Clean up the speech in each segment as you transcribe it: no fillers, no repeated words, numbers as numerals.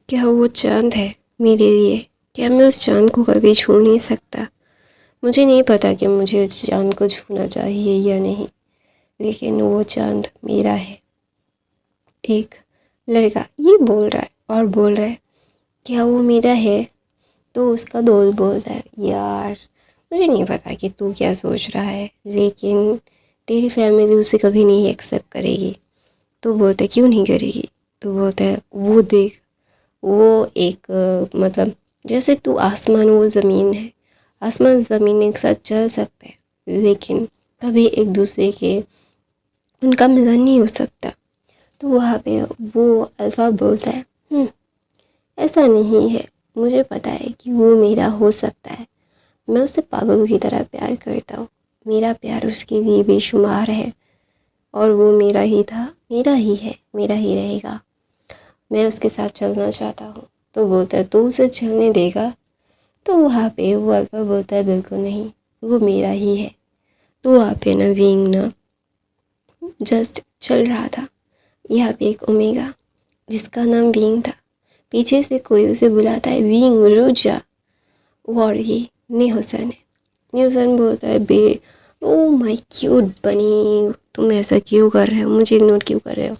क्या वो चाँद है मेरे लिए? क्या मैं उस चाँद को कभी छू नहीं सकता? मुझे नहीं पता कि मुझे उस चाँद को छूना चाहिए या नहीं, लेकिन वो चाँद मेरा है। एक लड़का ये बोल रहा है और बोल रहा है, क्या वो मेरा है? तो उसका दोस्त बोलता है, यार मुझे नहीं पता कि तू क्या सोच रहा है, लेकिन तेरी फैमिली उसे कभी नहीं एक्सेप्ट करेगी। तो बोलता है, क्यों नहीं करेगी? तो बोलता है, वो देख, वो एक मतलब जैसे तू आसमान वो ज़मीन है, आसमान ज़मीन एक साथ चल सकते हैं, लेकिन कभी एक दूसरे के उनका मिलन नहीं हो सकता। तो वहाँ पे वो अल्फ़ा बोलता है, ऐसा नहीं है, मुझे पता है कि वो मेरा हो सकता है। मैं उससे पागलों की तरह प्यार करता हूँ, मेरा प्यार उसके लिए बेशुमार है और वो मेरा ही था, मेरा ही है, मेरा ही रहेगा। मैं उसके साथ चलना चाहता हूँ। तो बोलता है, तू उसे चलने देगा? तो वहाँ पे वो अल्फा बोलता है, बिल्कुल नहीं, वो मेरा ही है। तो वहाँ पे ना विंग ना जस्ट चल रहा था। यहाँ पे एक ओमेगा जिसका नाम विंग था, पीछे से कोई उसे बुलाता है, विंग रुक जा। और ये न्यूसन है। न्यूसन बोलता है, बे ओ माय क्यूट बनी, तुम ऐसा क्यों कर रहे हो, मुझे इग्नोर क्यों कर रहे हो?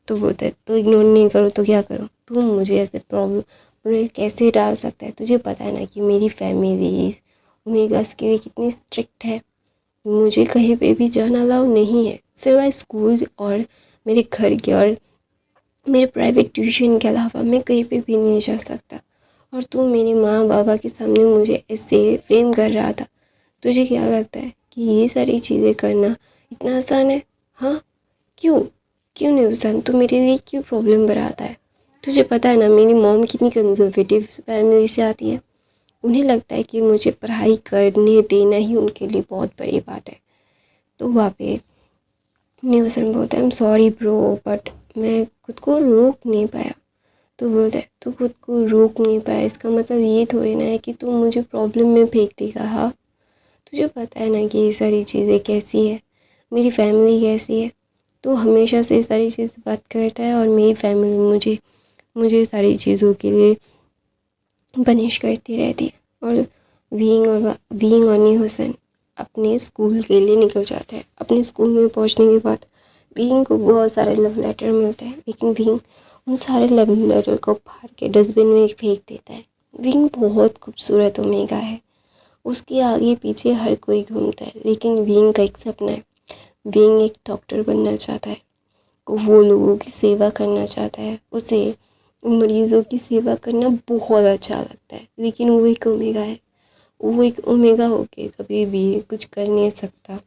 तो बोलता है, तो इग्नोर नहीं करो तो क्या करो? तुम मुझे ऐसे प्रॉब्लम कैसे डाल सकता है? तुझे पता है ना कि मेरी फैमिली ओमेगास के लिए कितनी स्ट्रिक्ट है। मुझे कहीं पे भी जाना अलाउ नहीं है, सिवाय स्कूल और मेरे घर के और मेरे प्राइवेट ट्यूशन के अलावा मैं कहीं पे भी नहीं जा सकता। और तू मेरे माँ बाबा के सामने मुझे ऐसे फ्रेम कर रहा था। तुझे क्या लगता है कि ये सारी चीज़ें करना इतना आसान है? हाँ, क्यों क्यों नहीं आसान? तू मेरे लिए क्यों प्रॉब्लम बनाता है? तुझे पता है ना मेरी मॉम कितनी कंजर्वेटिव फैमिली से आती है। उन्हें लगता है कि मुझे पढ़ाई करने देना ही उनके लिए बहुत बड़ी बात है। तो वहाँ पे न्यूसन बोलता है, I am sorry bro, but मैं खुद को रोक नहीं पाया। तो बोलता है, तू खुद को रोक नहीं पाया इसका मतलब ये थोड़ी ना है कि तू मुझे प्रॉब्लम में फेंक देगा। हाँ, तुझे पता है ना कि ये सारी चीज़ें कैसी है, मेरी फैमिली कैसी है। तो हमेशा से सारी चीज़ बात करता है और मेरी फैमिली मुझे मुझे सारी चीज़ों के लिए पनिश करती रहती है। और वीइंग और नी हुसैन अपने स्कूल के लिए निकल जाते हैं। अपने स्कूल में पहुंचने के बाद वीइंग को बहुत सारे लव लेटर मिलते हैं, लेकिन वीइंग उन सारे लव लेटर को फाड़ के डस्टबिन में फेंक देता है। वीइंग बहुत खूबसूरत ओमेगा है, उसके आगे पीछे हर कोई घूमता है, लेकिन वीइंग का एक सपना है। वीइंग एक डॉक्टर बनना चाहता है, वो लोगों की सेवा करना चाहता है, उसे मरीज़ों की सेवा करना बहुत अच्छा लगता है। लेकिन वो एक ओमेगा है, वो एक ओमेगा होके कभी भी कुछ कर नहीं सकता।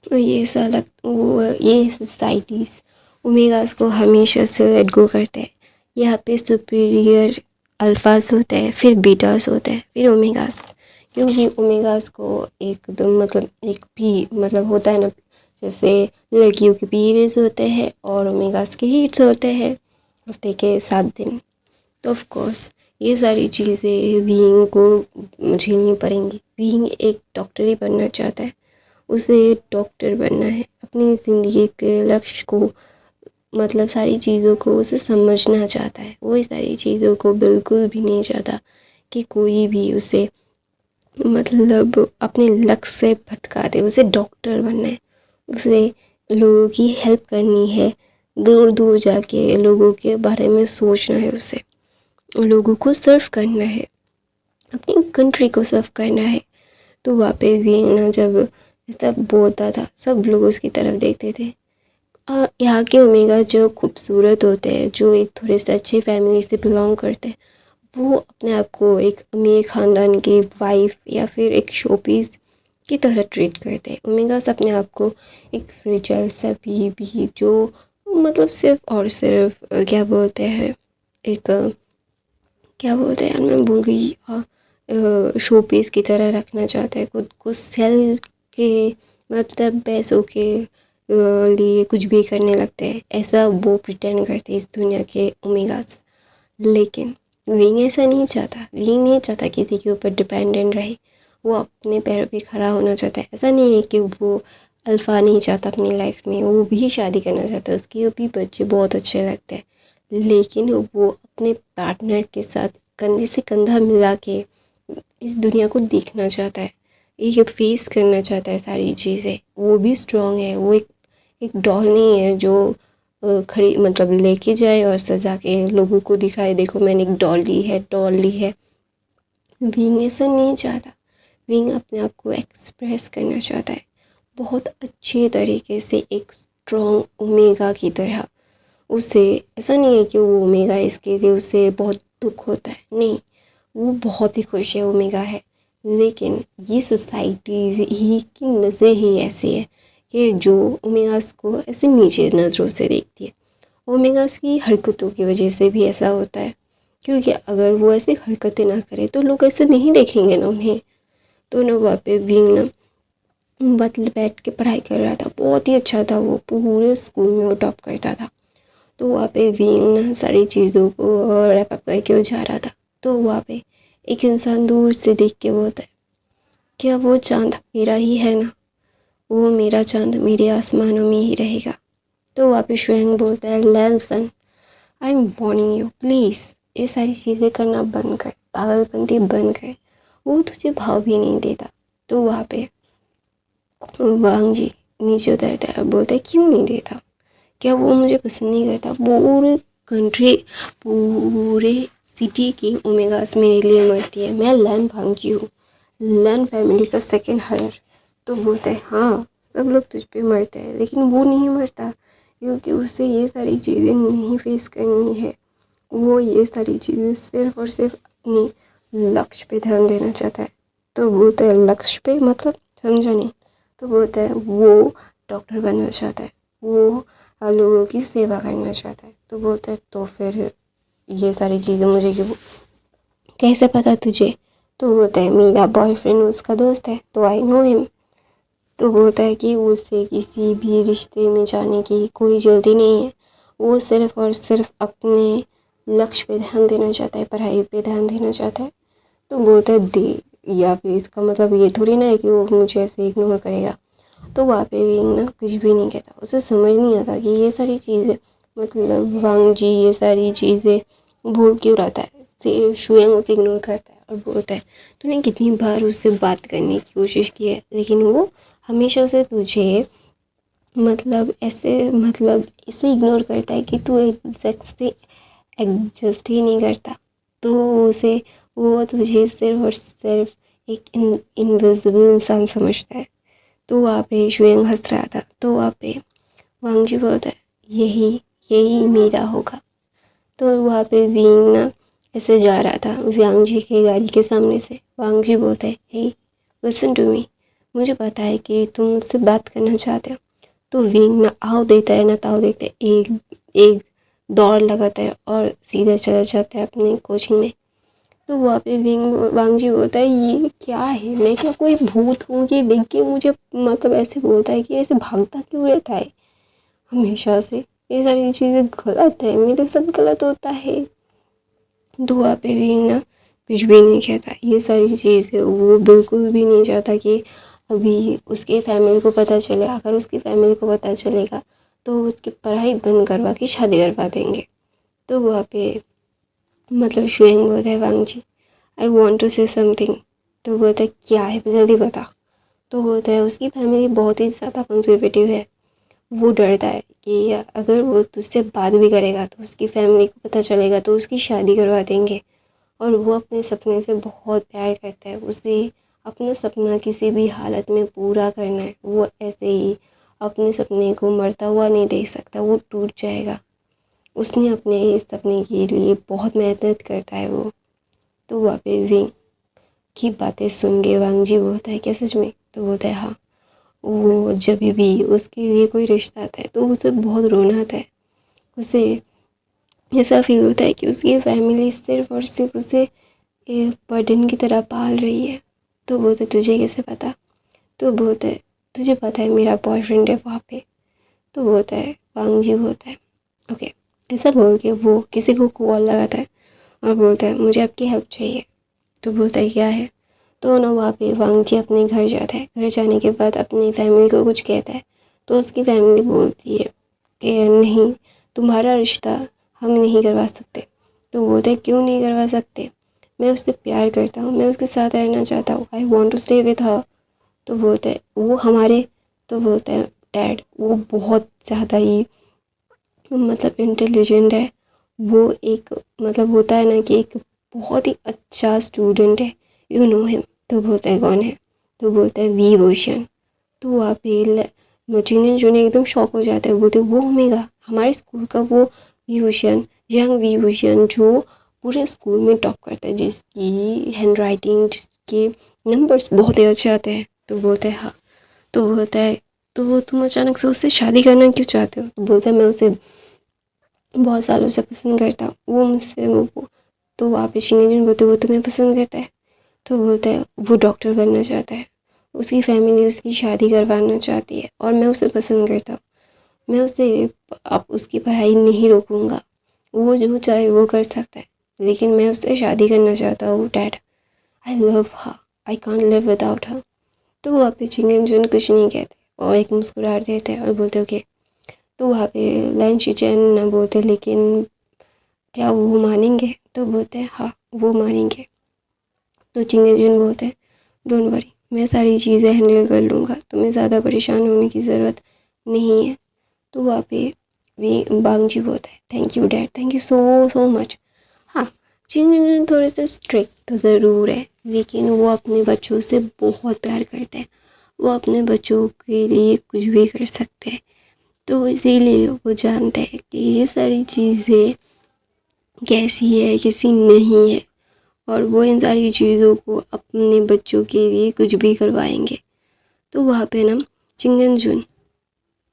तो ये साला वो ये सोसाइटीज़ ओमेगास को हमेशा से लेट गो करते हैं। यहाँ पे सुपीरियर अल्फाज होते हैं, फिर बीटास होते हैं, फिर ओमेगास। क्योंकि ओमेगास को एकदम मतलब एक भी मतलब होता है ना, जैसे लड़कियों के पीरियड्स होते हैं और ओमेगास के हीट्स होते हैं हफ्ते के 7 दिन। तो ऑफ कोर्स ये सारी चीज़ें बीइंग को झेलनी पड़ेंगी। बीइंग एक डॉक्टर ही बनना चाहता है, उसे डॉक्टर बनना है, अपनी ज़िंदगी के लक्ष्य को मतलब सारी चीज़ों को उसे समझना चाहता है। वो इस सारी चीज़ों को बिल्कुल भी नहीं चाहता कि कोई भी उसे मतलब अपने लक्ष्य से भटका दे। उसे डॉक्टर बनना है, उसे लोगों की हेल्प करनी है, दूर दूर जाके लोगों के बारे में सोचना है, उसे लोगों को सर्व करना है, अपनी कंट्री को सर्व करना है। तो वहाँ पे भी ना जब सब बोलता था, सब लोग उसकी तरफ देखते थे। यहाँ के ओमेगा जो खूबसूरत होते हैं, जो एक थोड़े से अच्छे फैमिली से बिलोंग करते हैं, वो अपने आप को एक अमीर ख़ानदान की वाइफ या फिर एक शोपीस की तरह ट्रीट करते हैं। ओमेगास अपने आप को एक फ्रिजल सा भी जो मतलब सिर्फ और सिर्फ क्या बोलते हैं, एक क्या बोलते हैं यार, मैं भूल गई, शो पीस की तरह रखना चाहता है खुद को, सेल के मतलब पैसों के लिए कुछ भी करने लगते हैं, ऐसा वो प्रिटेंड करते हैं इस दुनिया के ओमेगास। लेकिन विंग ऐसा नहीं चाहता। विंग नहीं चाहता किसी के ऊपर डिपेंडेंट रहे, वो अपने पैरों पे खड़ा होना चाहता है। ऐसा नहीं है कि वो अल्फ़ा नहीं चाहता अपनी लाइफ में, वो भी शादी करना चाहता है, उसके भी बच्चे बहुत अच्छे लगते हैं, लेकिन वो अपने पार्टनर के साथ कंधे से कंधा मिला के इस दुनिया को देखना चाहता है, ये फेस करना चाहता है सारी चीज़ें। वो भी स्ट्रांग है, वो एक डॉल नहीं है जो खड़ी मतलब लेके जाए और सजा के लोगों को दिखाए, देखो मैंने एक डॉल ली है। विंग ऐसा नहीं चाहता। विंग अपने आप को एक्सप्रेस करना चाहता है बहुत अच्छे तरीके से, एक स्ट्रॉन्ग ओमेगा की तरह। उसे ऐसा नहीं है कि वो ओमेगा है इसके लिए उसे बहुत दुख होता है, नहीं, वो बहुत ही खुश है, ओमेगा है। लेकिन ये सोसाइटी ही की नज़र ही ऐसी है कि जो ओमेगास को ऐसे नीचे नज़रों से देखती है। ओमेगास की हरकतों की वजह से भी ऐसा होता है, क्योंकि अगर वो ऐसी हरकतें ना करे तो लोग ऐसे नहीं देखेंगे ना उन्हें। तो ना वहाँ पे विंग ना मतलब बैठ के पढ़ाई कर रहा था, बहुत ही अच्छा था वो, पूरे स्कूल में वो टॉप करता था। तो वहाँ पे विंग ना सारी चीज़ों को रैप अप करके वो जा रहा था। तो वहाँ पे एक इंसान दूर से देख के बोलता है, क्या वो चाँद मेरा ही है ना, वो मेरा चाँद मेरे आसमानों में ही रहेगा। तो वहाँ पे श्वेंग बोलता है, Lanson I am warning you, please ये सारी चीज़ें करना बंद कर, पागलपंती बंद कर, वो तुझे भाव भी नहीं देता। तो वहाँ पे वांग जी नीचे उतरता है और बोलता है, क्यों नहीं देता, क्या वो मुझे पसंद नहीं करता, पूरे कंट्री पूरे सिटी की ओमेगास मेरे लिए मरती है, मैं लैन भांगजी हूँ, लैन फैमिली का सेकंड हायर। तो बोलता है, हाँ सब लोग तुझ पे मरते हैं लेकिन वो नहीं मरता, क्योंकि उसे ये सारी चीज़ें नहीं फेस करनी है। वो ये सारी चीज़ें सिर्फ और सिर्फ अपनी लक्ष्य पे ध्यान देना चाहता है। तो बोलता है, लक्ष्य पे मतलब समझा नहीं। तो बोलता है वो डॉक्टर बनना चाहता है, वो लोगों की सेवा करना चाहता है। तो बोलता है, तो फिर ये सारी चीज़ें मुझे क्यों, कैसे पता तुझे। तो बोलता है, मेरा बॉयफ्रेंड उसका दोस्त है तो आई नो हिम। तो बोलता है कि उसे किसी भी रिश्ते में जाने की कोई जल्दी नहीं है, वो सिर्फ और सिर्फ अपने लक्ष्य पे ध्यान देना चाहता है, पढ़ाई पे ध्यान देना चाहता है। तो बोलता है, दे, या फिर इसका मतलब ये थोड़ी ना है कि वो मुझे ऐसे इग्नोर करेगा। तो वहाँ पे विंग ना कुछ भी नहीं कहता, उसे समझ नहीं आता कि ये सारी चीज़ें मतलब वांग जी ये सारी चीज़ें भूल क्यों रहता है। से शुएंग उसे इग्नोर करता है और बोलता है, तूने कितनी बार उससे बात करने की कोशिश की है लेकिन वो हमेशा से तुझे मतलब ऐसे मतलब इसे इग्नोर करता है कि तू एक सेक्स से एडजस्ट ही नहीं करता। तो उसे वो तुझे सिर्फ और सिर्फ एक इनविजिबल इंसान समझता है। तो वहाँ पे शुएंग हंस रहा था। तो वहाँ पे वांग जी बोलता है, यही यही मेरा होगा। तो वहाँ पे विंग ना ऐसे जा रहा था वांग जी की गाड़ी के सामने से। वांग जी बोलता है, हे लिसन टू मी, मुझे पता है कि तुम मुझसे बात करना चाहते हो। तो विंग ना आओ देता है ना ताओ देता है, एक एक दौड़ लगाता है और सीधा चला जाता है अपनी कोचिंग में। तो वहाँ पे वांग जी बोलता है, ये क्या है, मैं क्या कोई भूत हूँ, ये देख के मुझे मतलब ऐसे बोलता है कि ऐसे भागता क्यों रहता है हमेशा से, ये सारी चीज़ें गलत है, मेरे साथ गलत होता है। तो वहाँ पे विंग ना कुछ भी नहीं कहता, ये सारी चीज़ें वो बिल्कुल भी नहीं चाहता कि अभी उसके फैमिली को पता चले। अगर उसकी फैमिली को पता चलेगा तो उसकी पढ़ाई बंद करवा के शादी करवा देंगे। तो वहाँ पे मतलब शुएंग बोलता है, Wang Ji I want to say something. तो बोलता है, क्या है जल्दी बता। तो होता है उसकी फैमिली बहुत ही ज़्यादा कंजर्वेटिव है, वो डरता है कि अगर वो तुझसे बात भी करेगा तो उसकी फैमिली को पता चलेगा तो उसकी शादी करवा देंगे। और वो अपने सपने से बहुत प्यार करता है, उसे अपना सपना किसी भी हालत में पूरा करना है, वो ऐसे ही अपने सपने को मरता हुआ नहीं देख सकता, वो टूट जाएगा। उसने अपने इस सपने के लिए बहुत मेहनत करता है वो। तो वहाँ पे विंग की बातें सुन के वांग जी बोलता है, क्या सच में। तो बोलता है, हाँ, वो जब भी उसके लिए कोई रिश्ता आता है तो उसे बहुत रोना आता है, उसे ऐसा फील होता है कि उसकी फैमिली सिर्फ और सिर्फ उसे एक बर्डन की तरह पाल रही है। तो बोलता है, तुझे कैसे पता। तो बोलता है, तुझे पता है मेरा बॉयफ्रेंड है वहाँ पे। तो बोलता है, वांग जी बोलता है, ओके। ऐसा बोल के वो किसी को कॉल लगाता है और बोलता है, मुझे आपकी हेल्प चाहिए। तो बोलता है, क्या है। तो ना वहाँ पे वांग जी अपने घर जाता है, घर जाने के बाद अपनी फैमिली को कुछ कहता है। तो उसकी फैमिली बोलती है कि नहीं, तुम्हारा रिश्ता हम नहीं करवा सकते। तो बोलते हैं क्यों नहीं करवा सकते, मैं उससे प्यार करता हूँ, मैं उसके साथ रहना चाहता हूँ, I want to stay with her. तो बोलते हैं वो हमारे, तो बोलते हैं डैड वो बहुत ज़्यादा ही मतलब इंटेलिजेंट है, वो एक मतलब होता है ना कि एक बहुत ही अच्छा स्टूडेंट है, यू नो हिम। तो बोलता है कौन है, तो बोलता है वी भूषण। तो वहाँ पे मचिने जो ने एकदम शॉक हो जाता है, बोलते वो होगा हमारे स्कूल का वो V Bhushan, young V Bhushan जो पूरे स्कूल में टॉप करता है, जिसकी हैंड राइटिंग के नंबर्स बहुत ही अच्छे आते हैं। तो बोलता है हाँ। तो बोलता है तो तुम अचानक से उससे शादी करना क्यों चाहते हो। तो बोलता है मैं उसे बहुत सालों से पसंद करता हूँ, वो मुझसे वो। तो वहाँ पे शिंगेजन बोलते वो तुम्हें पसंद करता है। तो बोलता है वो डॉक्टर बनना चाहता है, उसकी फैमिली उसकी शादी करवाना चाहती है और मैं उसे पसंद करता हूँ, मैं उसे अब उसकी पढ़ाई नहीं रोकूंगा, वो जो चाहे वो कर सकता है, लेकिन मैं उससे शादी करना चाहता हूँ dad, I love her, I can't live without her. तो वहाँ पे चिंगेंजन कुछ नहीं कहते और एक मुस्कुराहट देते हैं और बोलते ओके। तो वहाँ पे लाइन शिचैन ना बोलते लेकिन क्या वो मानेंगे। तो बोलते हैं हाँ वो मानेंगे। तो चिंगेंजन बोलते हैं डोंट वरी, मैं सारी चीज़ें हैंडल कर लूँगा, तुम्हें ज़्यादा परेशान होने की ज़रूरत नहीं है। तो वहाँ पे वी बांगजी बोलता है thank you dad, thank you so so much. हाँ, चिंगेंजन थोड़े से स्ट्रिक्ट तो ज़रूर है, लेकिन वो अपने बच्चों से बहुत प्यार करते हैं, वो अपने बच्चों के लिए कुछ भी कर सकते हैं। तो इसीलिए वो जानते हैं कि ये सारी चीज़ें कैसी है कैसी नहीं है, और वो इन सारी चीज़ों को अपने बच्चों के लिए कुछ भी करवाएंगे। तो वहाँ पे ना चिंगेंजुन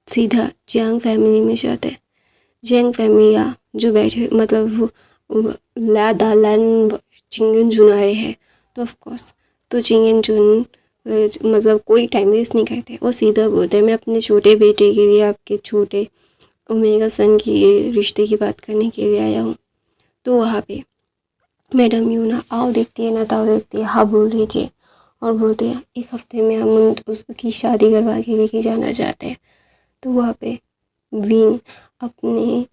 सीधा जियांग फैमिली में जाता है। जियांग फैमिली जो बैठे मतलब वो ला दालन चिंगेंजुन आए हैं, तो ऑफ कोर्स तो चिंगेंजुन मतलब कोई टाइम वेस्ट नहीं करते, वो सीधा बोलते हैं मैं अपने छोटे बेटे के लिए आपके छोटे ओमेगा सन की रिश्ते की बात करने के लिए आया हूँ। तो वहाँ पे मैडम यूँ ना आओ देखती है ना ताओ देखती है, हाँ बोल दीजिए, और बोलते हैं एक हफ्ते में हम उसकी शादी करवा के लेके जाना चाहते हैं। तो वहाँ पे विंग अपने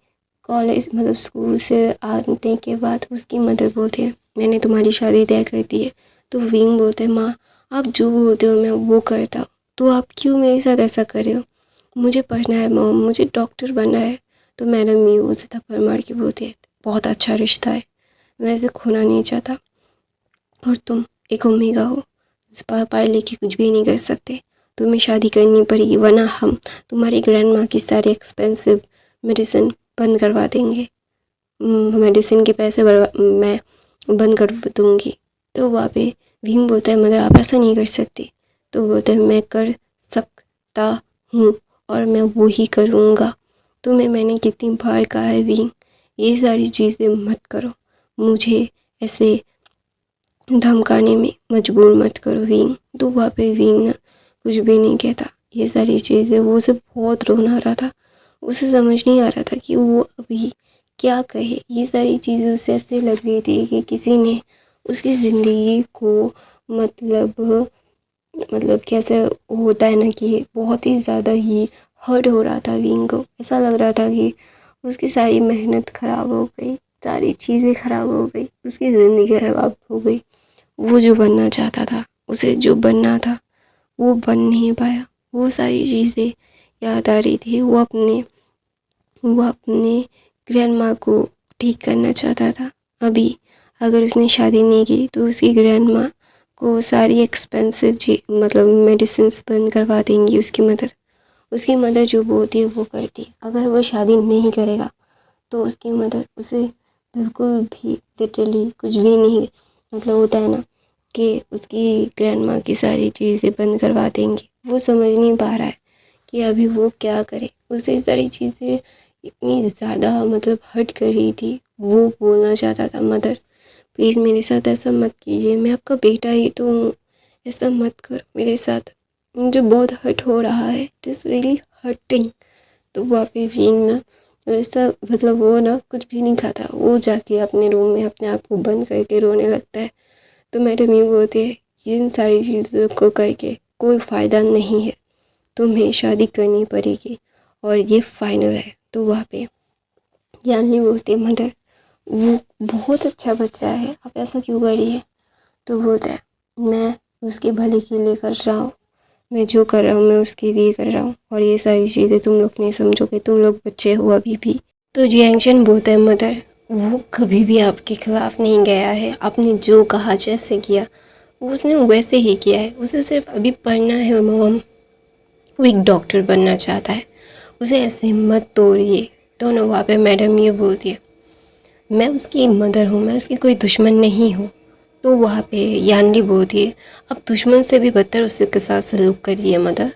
कॉलेज मतलब स्कूल से आने के बाद उसकी मदर बोलती है मैंने तुम्हारी शादी तय कर दी है। तो विंग बोलते हैं माँ आप जो बोलते हो मैं वो करता हूँ, तो आप क्यों मेरे साथ ऐसा कर रहे हो, मुझे पढ़ना है मॉम, मुझे डॉक्टर बनना है। तो मैडम यू उसे थप्पड़ मार के बोलती है बहुत अच्छा रिश्ता है, मैं इसे खोना नहीं चाहता, और तुम एक ओमेगा हो, पढ़ लिख के कुछ भी नहीं कर सकते, तुम्हें शादी करनी पड़ेगी वरना हम तुम्हारी ग्रैंड माँ की सारी एक्सपेंसिव मेडिसिन बंद करवा देंगे, मेडिसिन के पैसे मैं बंद कर दूँगी। तो वहाँ पे भीम बोलता है मदर आप ऐसा नहीं कर सकती। तो बोलता है मैं कर सकता हूँ और मैं वो ही करूँगा। तुम्हें मैंने कितनी बार कहा है भीम ये सारी चीज़ें मत करो, मुझे ऐसे धमकाने में मजबूर मत करो विंग। तो वहाँ पे विंग ना कुछ भी नहीं कहता, ये सारी चीज़ें वो उसे बहुत रोना आ रहा था, उसे समझ नहीं आ रहा था कि वो अभी क्या कहे। ये सारी चीज़ें उसे ऐसे लग रही थी कि किसी ने उसकी ज़िंदगी को मतलब कैसे होता है ना कि बहुत ही ज़्यादा ही हर्ट हो रहा था विंग को, ऐसा लग रहा था कि उसकी सारी मेहनत ख़राब हो गई, सारी चीज़ें ख़राब हो गई, उसकी ज़िंदगी ख़राब हो गई, वो जो बनना चाहता था उसे जो बनना था वो बन नहीं पाया। वो सारी चीज़ें याद आ रही थी, वो अपने ग्रैंड माँ को ठीक करना चाहता था। अभी अगर उसने शादी नहीं की तो उसकी ग्रैंड माँ को सारी एक्सपेंसिव मतलब मेडिसिन बंद करवा देंगी उसकी मदर जो बोलती है वो करती है। अगर वो शादी नहीं करेगा तो उसकी मदर उसे बिल्कुल भी लिटरली कुछ भी नहीं मतलब होता है ना कि उसकी ग्रैंड माँ की सारी चीज़ें बंद करवा देंगी। वो समझ नहीं पा रहा है कि अभी वो क्या करे, उसे सारी चीज़ें इतनी ज़्यादा मतलब हर्ट कर रही थी। वो बोलना चाहता था मदर प्लीज़ मेरे साथ ऐसा मत कीजिए, मैं आपका बेटा ही तो हूँ, ऐसा मत करो मेरे साथ, मुझे बहुत हर्ट हो रहा है, इट इज़ रियली हर्टिंग। तो वहाँ पे विंग ना ऐसा मतलब वो ना कुछ भी नहीं खाता, वो जाके अपने रूम में अपने आप को बंद करके रोने लगता है। तो मैडम ये बोलती है इन सारी चीज़ों को करके कोई फ़ायदा नहीं है, तुम्हें शादी करनी पड़ेगी और ये फाइनल है। तो वहाँ पे यानी बोलती है मदर वो बहुत अच्छा बच्चा है, आप ऐसा क्यों कर रही है। तो बोलता है मैं उसके भले के लिए कर रहा हूँ, मैं जो कर रहा हूँ मैं उसके लिए कर रहा हूँ, और ये सारी चीज़ें तुम लोग नहीं समझोगे, तुम लोग बच्चे हो अभी भी। तो जियांगशन बोलता है मदर वो कभी भी आपके खिलाफ नहीं गया है, आपने जो कहा जैसे किया उसने वैसे ही किया है, उसे सिर्फ अभी पढ़ना है मॉम, वो एक डॉक्टर बनना चाहता है, उसे ऐसे मत तोड़िए। दोनों वहाँ पे मैडम ये बोलती है मैं उसकी मदर हूँ, मैं उसकी कोई दुश्मन नहीं हूँ। तो वहाँ पे यानली बोलती है अब दुश्मन से भी बदतर उसके साथ सलूक करिए मदर,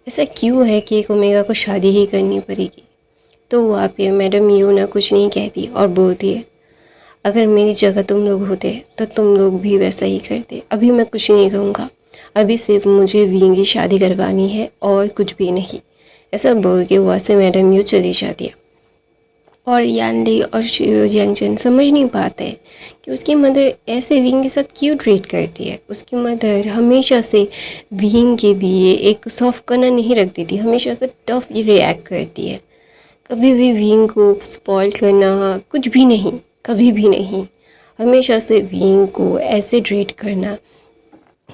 ऐसा क्यों है कि एक ओमेगा को शादी ही करनी पड़ेगी। तो वहाँ पे मैडम यूना कुछ नहीं कहती और बोलती है अगर मेरी जगह तुम लोग होते तो तुम लोग भी वैसा ही करते, अभी मैं कुछ नहीं कहूँगा, अभी सिर्फ मुझे विंग की शादी करवानी है और कुछ भी नहीं। ऐसा बोल के वहाँ से मैडम यू चली जाती है। और यानली और यांगचन समझ नहीं पाते कि उसकी मदर ऐसे विंग के साथ क्यों ट्रीट करती है। उसकी मदर हमेशा से विंग के लिए एक सॉफ्ट कर्नर नहीं रखती थी, हमेशा से टफ रिएक्ट करती है, कभी भी विंग को स्पॉइल करना कुछ भी नहीं, कभी भी नहीं। हमेशा से विंग को ऐसे ट्रीट करना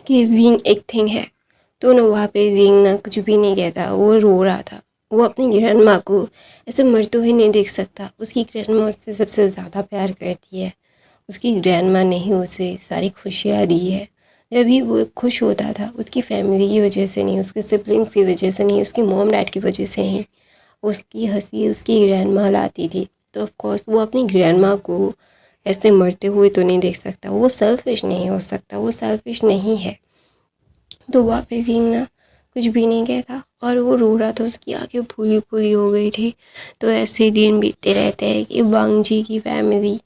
कि विंग एक थिंग है। तो ना वहाँ पे विंग ना कुछ भी नहीं कहता, वो रो रहा था। वो अपनी ग्रैंड माँ को ऐसे मरते हुए नहीं देख सकता, उसकी ग्रैंड माँ उससे सबसे ज़्यादा प्यार करती है, उसकी ग्रैंड माँ ने ही उसे सारी खुशियाँ दी है। जब भी वो खुश होता था उसकी फैमिली की वजह से नहीं, उसके सिबलिंग्स की वजह से नहीं, उसकी मॉम डैड की वजह से नहीं, उसकी हंसी उसकी ग्रैंड माँ लाती थी। तो ऑफ कोर्स वो अपनी ग्रैंड माँ को ऐसे मरते हुए तो नहीं देख सकता, वो सेल्फिश नहीं हो सकता, वो सेल्फिश नहीं है। तो वहाँ पे विंग ना कुछ भी नहीं कहता और वो रो रहा था, उसकी आंखें फूली फूली हो गई थी। तो ऐसे ही दिन बीतते रहते हैं कि वांग जी की फैमिली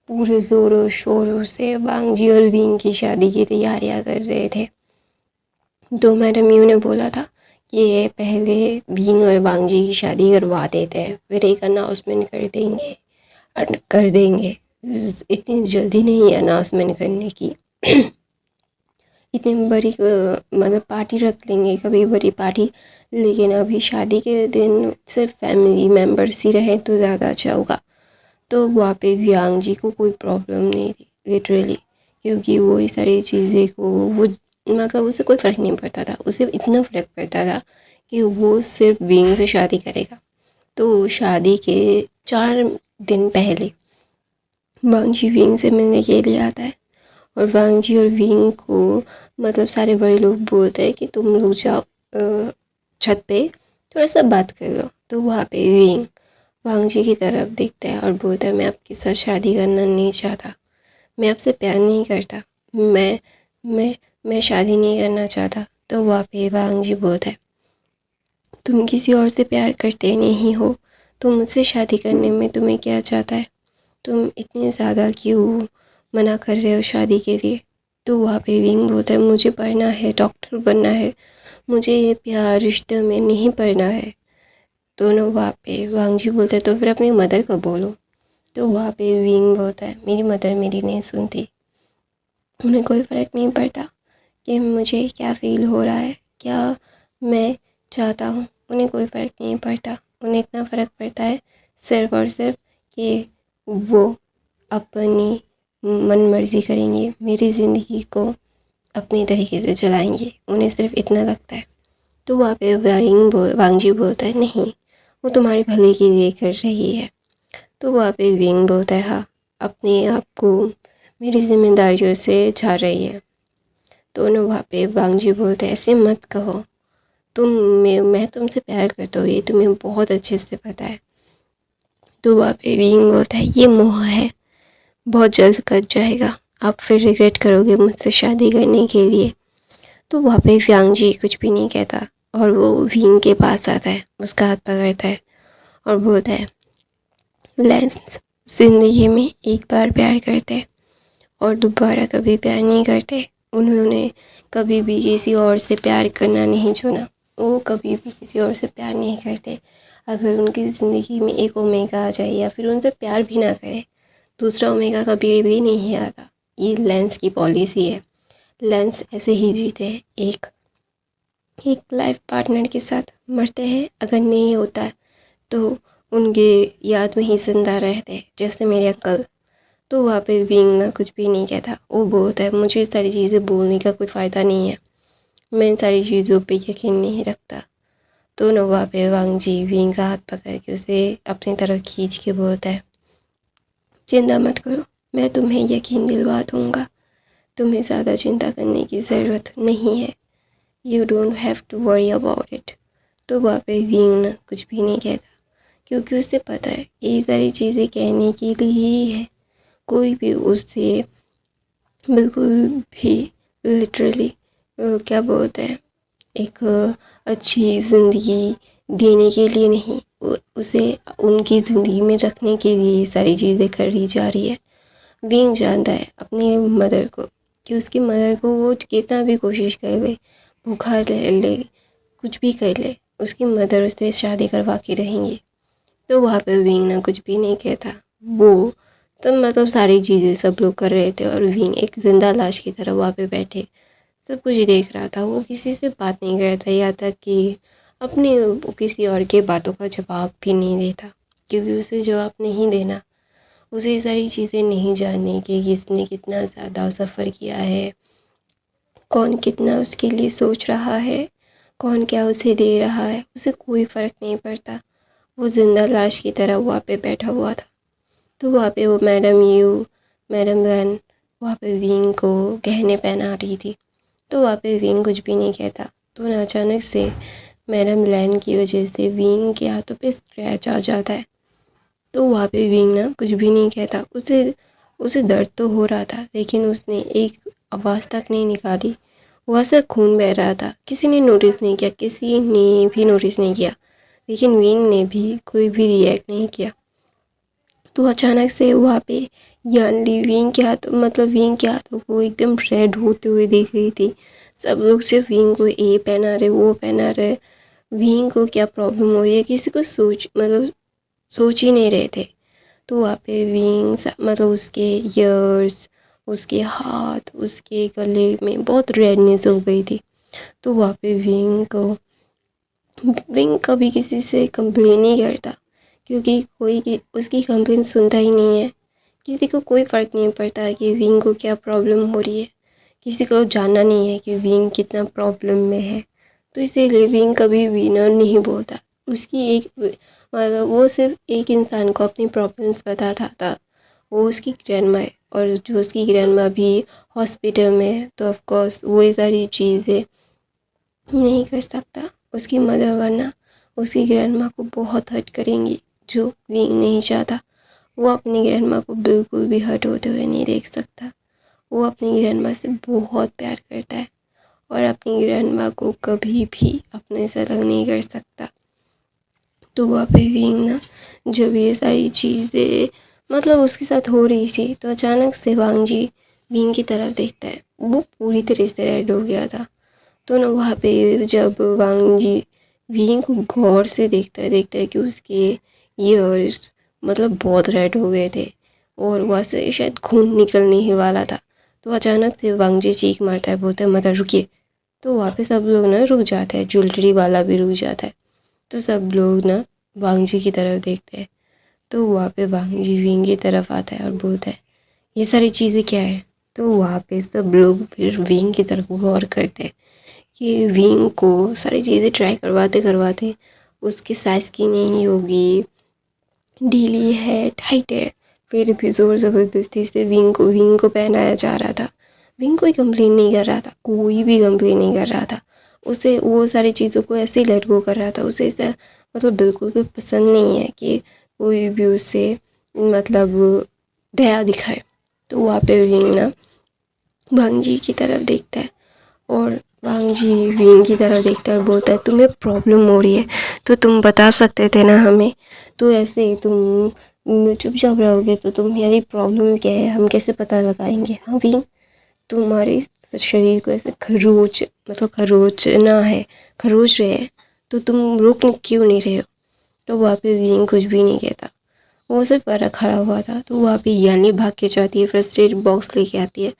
पूरे ज़ोरों शोरों से वांग जी और विंग की शादी की तैयारियां कर रहे थे। तो मैडम यू ने बोला था कि ये पहले विंग और वांग जी की शादी करवा देते हैं, फिर एक अनाउंसमेंट कर देंगे। इतनी जल्दी नहीं अनाउंसमेंट करने की इतनी बड़ी मतलब पार्टी रख लेंगे कभी बड़ी पार्टी, लेकिन अभी शादी के दिन सिर्फ फैमिली मेम्बर्स ही रहें तो ज़्यादा अच्छा होगा। तो वहाँ पे वियांग जी को कोई प्रॉब्लम नहीं थी लिटरली, क्योंकि वो ये सारी चीज़ें को वो मतलब उसे कोई फ़र्क नहीं पड़ता था, उसे इतना फ़र्क पड़ता था कि वो सिर्फ विंग से शादी करेगा। तो शादी के 4 दिन पहले वांग जी विंग से मिलने के लिए आता है और वांग जी और विंग को मतलब सारे बड़े लोग बोलते हैं कि तुम लोग जाओ छत पे थोड़ा सा बात कर लो। तो वहाँ पे विंग वांग जी की तरफ देखता है और बोलता है मैं आपके साथ शादी करना नहीं चाहता, मैं आपसे प्यार नहीं करता, मैं मैं मैं शादी नहीं करना चाहता। तो वहाँ पे वांग जी बोलता है तुम किसी और से प्यार करते नहीं हो, तो मुझसे शादी करने में तुम्हें क्या चाहता है, तुम इतनी ज़्यादा क्यों मना कर रहे हो शादी के लिए। तो वहाँ पे विंग बोलता है मुझे पढ़ना है, डॉक्टर बनना है, मुझे ये प्यार रिश्ते में नहीं पढ़ना है। तो ना वहाँ पे वांग जी बोलता है तो फिर अपनी मदर को बोलो। तो वहाँ पे विंग बोलता है मेरी मदर मेरी नहीं सुनती, उन्हें कोई फ़र्क नहीं पड़ता कि मुझे क्या फ़ील हो रहा है, क्या मैं चाहता हूँ, उन्हें कोई फ़र्क नहीं पड़ता। उन्हें इतना फ़र्क पड़ता है सिर्फ़ और सिर्फ कि वो अपनी मन मर्ज़ी करेंगे, मेरी ज़िंदगी को अपनी तरीके से चलाएंगे, उन्हें सिर्फ इतना लगता है। तो वहाँ पे वांग जी बोलता है नहीं, वो तुम्हारे भले के लिए कर रही है। तो वहाँ पे विंग बोलता है हाँ, अपने आप को मेरी जिम्मेदारियों से झा रही है। तो ना वहाँ पे वांग जी बोलते हैं ऐसे मत कहो, मैं तुमसे प्यार करता हूँ, ये तुम्हें बहुत अच्छे से पता है। तो वहाँ पे विंग बोलता है ये मोह है, बहुत जल्द कट जाएगा, आप फिर रिग्रेट करोगे मुझसे शादी करने के लिए। तो वहाँ पे व्यांग जी कुछ भी नहीं कहता और वो विंग के पास आता है, उसका हाथ पकड़ता है और बोलता है लेंस ज़िंदगी में एक बार प्यार करते और दोबारा कभी प्यार नहीं करते। उन्होंने कभी भी किसी और से प्यार करना नहीं चुना, वो कभी भी किसी और से प्यार नहीं करते। अगर उनकी ज़िंदगी में एक ओमेगा आ जाए या फिर उनसे प्यार भी ना करे, दूसरा ओमेगा कभी भी नहीं आता। ये लेंस की पॉलिसी है। लेंस ऐसे ही जीते हैं, एक लाइफ पार्टनर के साथ मरते हैं, अगर नहीं होता है तो उनके याद में ही ज़िंदा रहते, जैसे मेरे अंकल। तो वहाँ पे विंग ना कुछ भी नहीं कहता, वो बोलता है मुझे ये सारी चीज़ें बोलने का कोई फ़ायदा नहीं है, मैं इन सारी चीज़ों पे यकीन नहीं रखता। तो ना वहाँ पे वांग जी विंग का हाथ पकड़ के उसे अपनी तरफ खींच के बोलता है, चिंता मत करो, मैं तुम्हें यकीन दिलवा दूँगा, तुम्हें ज़्यादा चिंता करने की ज़रूरत नहीं है, you don't have to worry about it. तो वहाँ पे विंग ना कुछ भी नहीं कहता, क्योंकि उसे पता है ये सारी चीज़ें कहने के लिए ही है। कोई भी उससे बिल्कुल भी लिटरली क्या बोलते हैं, एक अच्छी ज़िंदगी देने के लिए नहीं, उसे उनकी ज़िंदगी में रखने के लिए ये सारी चीज़ें करी जा रही है। विंग जानता है अपनी मदर को, कि उसकी मदर को वो कितना भी कोशिश कर ले, भूखा ले ले, कुछ भी कर ले, उसकी मदर उससे शादी करवा के रहेंगी। तो वहाँ पे विंग ना कुछ भी नहीं कहता। वो तो मतलब सारी चीज़ें सब लोग कर रहे थे और विंग एक ज़िंदा लाश की तरह वहाँ पे बैठे सब कुछ देख रहा था। वो किसी से बात नहीं कर रहा था, यहाँ तक कि अपने वो किसी और के बातों का जवाब भी नहीं देता, क्योंकि उसे जवाब नहीं देना, उसे ये सारी चीज़ें नहीं जानने कि किसने कितना ज़्यादा सफ़र किया है, कौन कितना उसके लिए सोच रहा है, कौन क्या उसे दे रहा है, उसे कोई फ़र्क नहीं पड़ता। वो ज़िंदा लाश की तरह वहाँ पे बैठा हुआ था। तो वहाँ पे वो मैडम लैन वहाँ पे विंग को गहने पहना रही थी। तो वहाँ पे विंग कुछ भी नहीं कहता। तो ना अचानक से मैडम लैन की वजह से विंग के हाथों पे स्क्रैच आ जाता है। तो वहाँ पे विंग ना कुछ भी नहीं कहता। उसे दर्द तो हो रहा था, लेकिन उसने एक आवाज़ तक नहीं निकाली। वहाँ से खून बह रहा था, किसी ने नोटिस नहीं किया, किसी ने भी नोटिस नहीं किया, लेकिन विंग ने भी कोई भी रिएक्ट नहीं किया। तो अचानक से वहाँ पे यानली विंग के हाथों को एकदम रेड होते हुए देख रही थी। सब लोग सिर्फ विंग को ये पहना रहे, वो पहना रहे, विंग को क्या प्रॉब्लम हो रही है किसी को सोच ही नहीं रहे थे। तो वहाँ पे उसके ईयर्स, उसके हाथ, उसके गले में बहुत रेडनेस हो गई थी। तो वहाँ पे विंग कभी किसी से कंप्लेन नहीं करता, क्योंकि उसकी कंप्लेन सुनता ही नहीं है। किसी को कोई फ़र्क नहीं पड़ता कि विंग को क्या प्रॉब्लम हो रही है, किसी को जानना नहीं है कि विंग कितना प्रॉब्लम में है। तो इसीलिए विंग कभी विनर नहीं बोलता। उसकी वो सिर्फ एक इंसान को अपनी प्रॉब्लम्स बताता था, वो उसकी ग्रैंडमा है, और जो उसकी ग्रैंडमा भी हॉस्पिटल में है, तो ऑफ कोर्स वो ये सारी चीज़ें नहीं कर सकता उसकी मदर, वरना उसकी ग्रैंडमा को बहुत हर्ट करेंगी, जो विंग नहीं चाहता। वो अपनी ग्रैंडमा को बिल्कुल भी हर्ट होते हुए नहीं देख सकता। वो अपनी ग्रैंडमा से बहुत प्यार करता है और अपनी ग्रैंडमा को कभी भी अपने से अलग नहीं कर सकता। तो वहाँ पे विंग ना जब ये सारी चीज़ें उसके साथ हो रही थी, तो अचानक से वांग जी विंग की तरफ देखता है। वो पूरी तरह से रेड हो गया था। तो ना वहाँ पे जब वांग जी विंग को गौर से देखता है कि उसके ईयर्स बहुत रेड हो गए थे और वहाँ से शायद खून निकलने ही वाला था। तो अचानक से वांग जी चीख मारता है, बोलता है मदर रुकिए। तो वहाँ पे सब लोग ना रुक जाते हैं, ज्वेलरी वाला भी रुक जाता है। तो सब लोग ना वांग जी की तरफ देखते हैं। तो वहाँ पे वांग जी विंग की तरफ आता है और बोलता है ये सारी चीज़ें क्या है। तो वहाँ पे सब लोग फिर विंग की तरफ गौर करते हैं कि विंग को सारी चीज़ें ट्राई करवाते करवाते उसकी साइज़ की नहीं होगी, ढीली है, टाइट है, फिर भी ज़ोर ज़बरदस्ती से विंग को पहनाया जा रहा था। विंग कोई कंप्लेन नहीं कर रहा था, कोई भी कंप्लेन नहीं कर रहा था। उसे वो सारी चीज़ों को ऐसे ही लेट गो कर रहा था। उसे ऐसा बिल्कुल भी पसंद नहीं है कि कोई भी उसे दया दिखाए। तो वहाँ पे विंग ना वांग जी की तरफ देखता है और वांग जी विंग की तरफ देखता है और बोलता है तुम्हें प्रॉब्लम हो रही है तो तुम बता सकते थे ना हमें। तो ऐसे तुम चुपचाप रहोगे तो तुम्हारी प्रॉब्लम क्या है हम कैसे पता लगाएंगे। हाँ विंग, तुम्हारे शरीर को ऐसे खरोच रहे हैं, तो तुम रोक क्यों नहीं रहे हो। तो वहाँ पे विंग कुछ भी नहीं कहता, वो सिर्फ पर खड़ा हुआ था। तो वहाँ पे यानी भाग के जाती है, फर्स्ट एड बॉक्स लेके आती है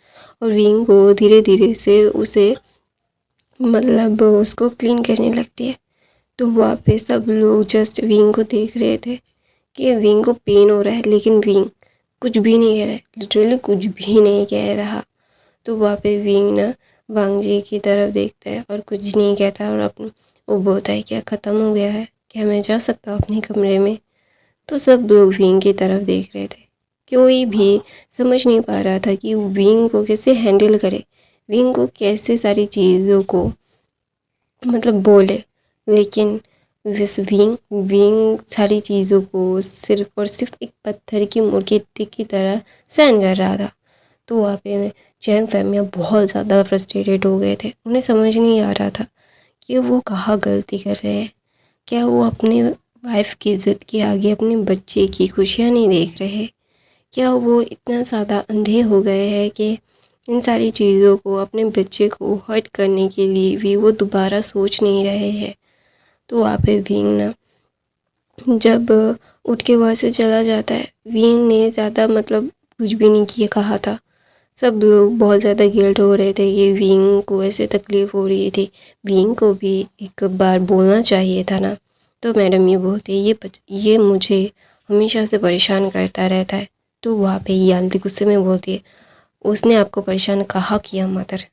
और विंग को धीरे धीरे से उसे उसको क्लीन करने लगती है। तो वहाँ पे सब लोग जस्ट विंग को देख रहे थे कि विंग को पेन हो रहा है, लेकिन विंग कुछ भी नहीं कह रहा है, लिटरली कुछ भी नहीं कह रहा। तो वहाँ पे विंग ना वांग जी की तरफ देखता है और कुछ नहीं कहता और अपने वो बोलता है क्या ख़त्म हो गया है, क्या मैं जा सकता हूँ अपने कमरे में। तो सब लोग विंग की तरफ देख रहे थे, कोई भी समझ नहीं पा रहा था कि विंग को कैसे हैंडल करे, विंग को कैसे सारी चीज़ों को मतलब बोले। लेकिन विस विंग विंग सारी चीज़ों को सिर्फ और सिर्फ एक पत्थर की मूर्ति की तरह सहन कर रहा था। तो वहाँ पे जैंग फैमिली बहुत ज़्यादा फ्रस्ट्रेटेड हो गए थे। उन्हें समझ नहीं आ रहा था कि वो कहाँ गलती कर रहे हैं। क्या वो अपनी वाइफ की इज़्ज़त के आगे अपने बच्चे की खुशियाँ नहीं देख रहे? क्या वो इतना ज़्यादा अंधे हो गए हैं कि इन सारी चीज़ों को अपने बच्चे को हर्ट करने के लिए भी वो दोबारा सोच नहीं रहे हैं? तो वहाँ पे विंग ना जब उठ के वहाँ से चला जाता है, विंग ने ज़्यादा मतलब कुछ भी नहीं किया कहा था। सब लोग बहुत ज़्यादा गिल्ट हो रहे थे, ये विंग को ऐसे तकलीफ़ हो रही थी, विंग को भी एक बार बोलना चाहिए था ना। तो मैडम ये बोलती है ये मुझे हमेशा से परेशान करता रहता है। तो वहाँ पे यान्ती गुस्से में बोलती है, उसने आपको परेशान कहाँ किया मदर,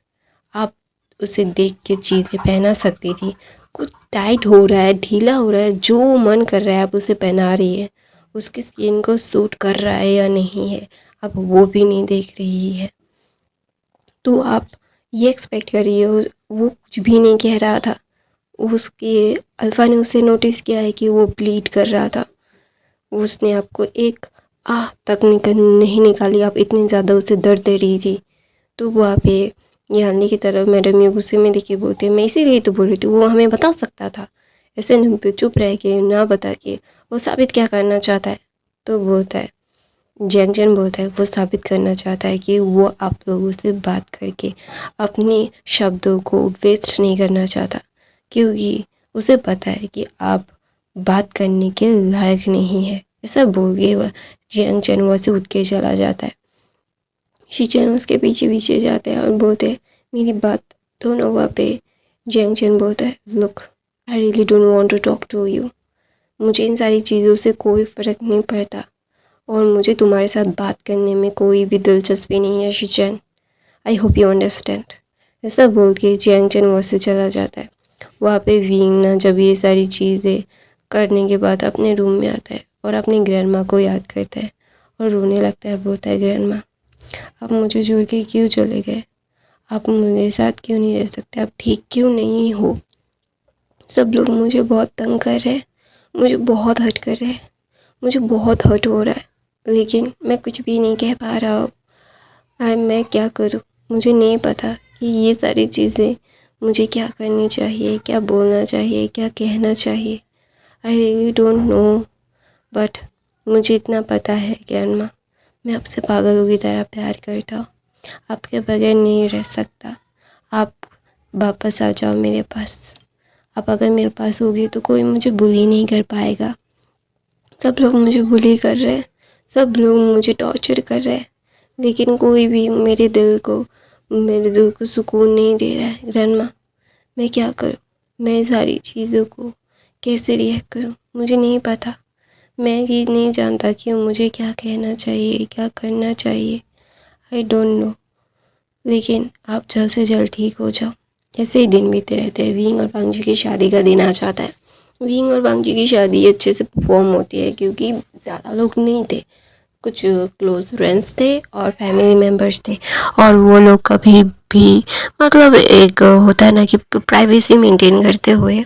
आप उसे देख के चीज़ें पहना सकती थी। कुछ टाइट हो रहा है, ढीला हो रहा है, जो मन कर रहा है आप उसे पहना रही है। उसकी स्किन को सूट कर रहा है या नहीं है, आप वो भी नहीं देख रही है। तो आप ये एक्सपेक्ट करिए, वो कुछ भी नहीं कह रहा था। उसके अल्फ़ा ने उसे नोटिस किया है कि वो ब्लीड कर रहा था। उसने आपको एक आह तक नहीं निकाली, आप इतनी ज़्यादा उसे दर्द दे रही थी। तो वहाँ पे यानी की तरफ मैडम ये गुस्से में देखिए बोलते हैं, मैं इसीलिए तो बोल रही थी, वो हमें बता सकता था, ऐसे चुप रह के ना बता के वो साबित क्या करना चाहता है। तो बोलता है जैंगचन बोलता है वो साबित करना चाहता है कि वो आप लोगों से बात करके अपने शब्दों को वेस्ट नहीं करना चाहता, क्योंकि उसे पता है कि आप बात करने के लायक नहीं है। ऐसा बोल के वह जैंगचन वहाँ से उठ के चला जाता है। शीचन उसके पीछे पीछे जाते हैं और बोलते हैं मेरी बात। दोनों वहाँ पे जैंगचन बोलता है look, I really don't want to talk to you, मुझे इन सारी चीज़ों से कोई फ़र्क नहीं पड़ता और मुझे तुम्हारे साथ बात करने में कोई भी दिलचस्पी नहीं है शीचन, आई होप यू अंडरस्टैंड। ऐसा बोल के जैंगचन वहाँ से चला जाता है। वहाँ पे विंग ना जब ये सारी चीज़ें करने के बाद अपने रूम में आता है और अपनी ग्रैंडमा को याद करता है और रोने लगता है। बोलता है ग्रैंडमा, आप मुझे छोड़ के क्यों चले गए, आप मेरे साथ क्यों नहीं रह सकते, आप ठीक क्यों नहीं हो। सब लोग मुझे बहुत तंग कर रहे हैं, मुझे बहुत हर्ट कर रहे हैं, मुझे बहुत हर्ट हो रहा है, लेकिन मैं कुछ भी नहीं कह पा रहा हूँ। मैं क्या करूँ, मुझे नहीं पता कि ये सारी चीज़ें मुझे क्या करनी चाहिए, क्या बोलना चाहिए, क्या कहना चाहिए। आई रियली डोंट नो, बट मुझे इतना पता है ग्रैंडमा, मैं आपसे पागलों की तरह प्यार करता हूँ, आपके बगैर नहीं रह सकता। आप वापस आ जाओ मेरे पास, आप अगर मेरे पास होगे तो कोई मुझे बुली नहीं कर पाएगा। सब लोग मुझे बुली कर रहे हैं, सब लोग मुझे टॉर्चर कर रहे हैं, लेकिन कोई भी मेरे दिल को सुकून नहीं दे रहा है। ग्रैंडमा, मैं क्या करूँ, मैं सारी चीज़ों को कैसे रिएक्ट करूँ, मुझे नहीं पता। मैं ये नहीं जानता कि मुझे क्या कहना चाहिए, क्या करना चाहिए। आई डोंट नो, लेकिन आप जल्द से जल्द ठीक हो जाओ। ऐसे ही दिन बीते रहते हैं। विंग और वांग जी की शादी का दिन आ जाता है। विंग और वांग जी की शादी अच्छे से परफॉर्म होती है क्योंकि ज़्यादा लोग नहीं थे, कुछ क्लोज फ्रेंड्स थे और फैमिली मेम्बर्स थे, और वो लोग कभी भी मतलब एक होता है ना कि प्राइवेसी मेंटेन करते हुए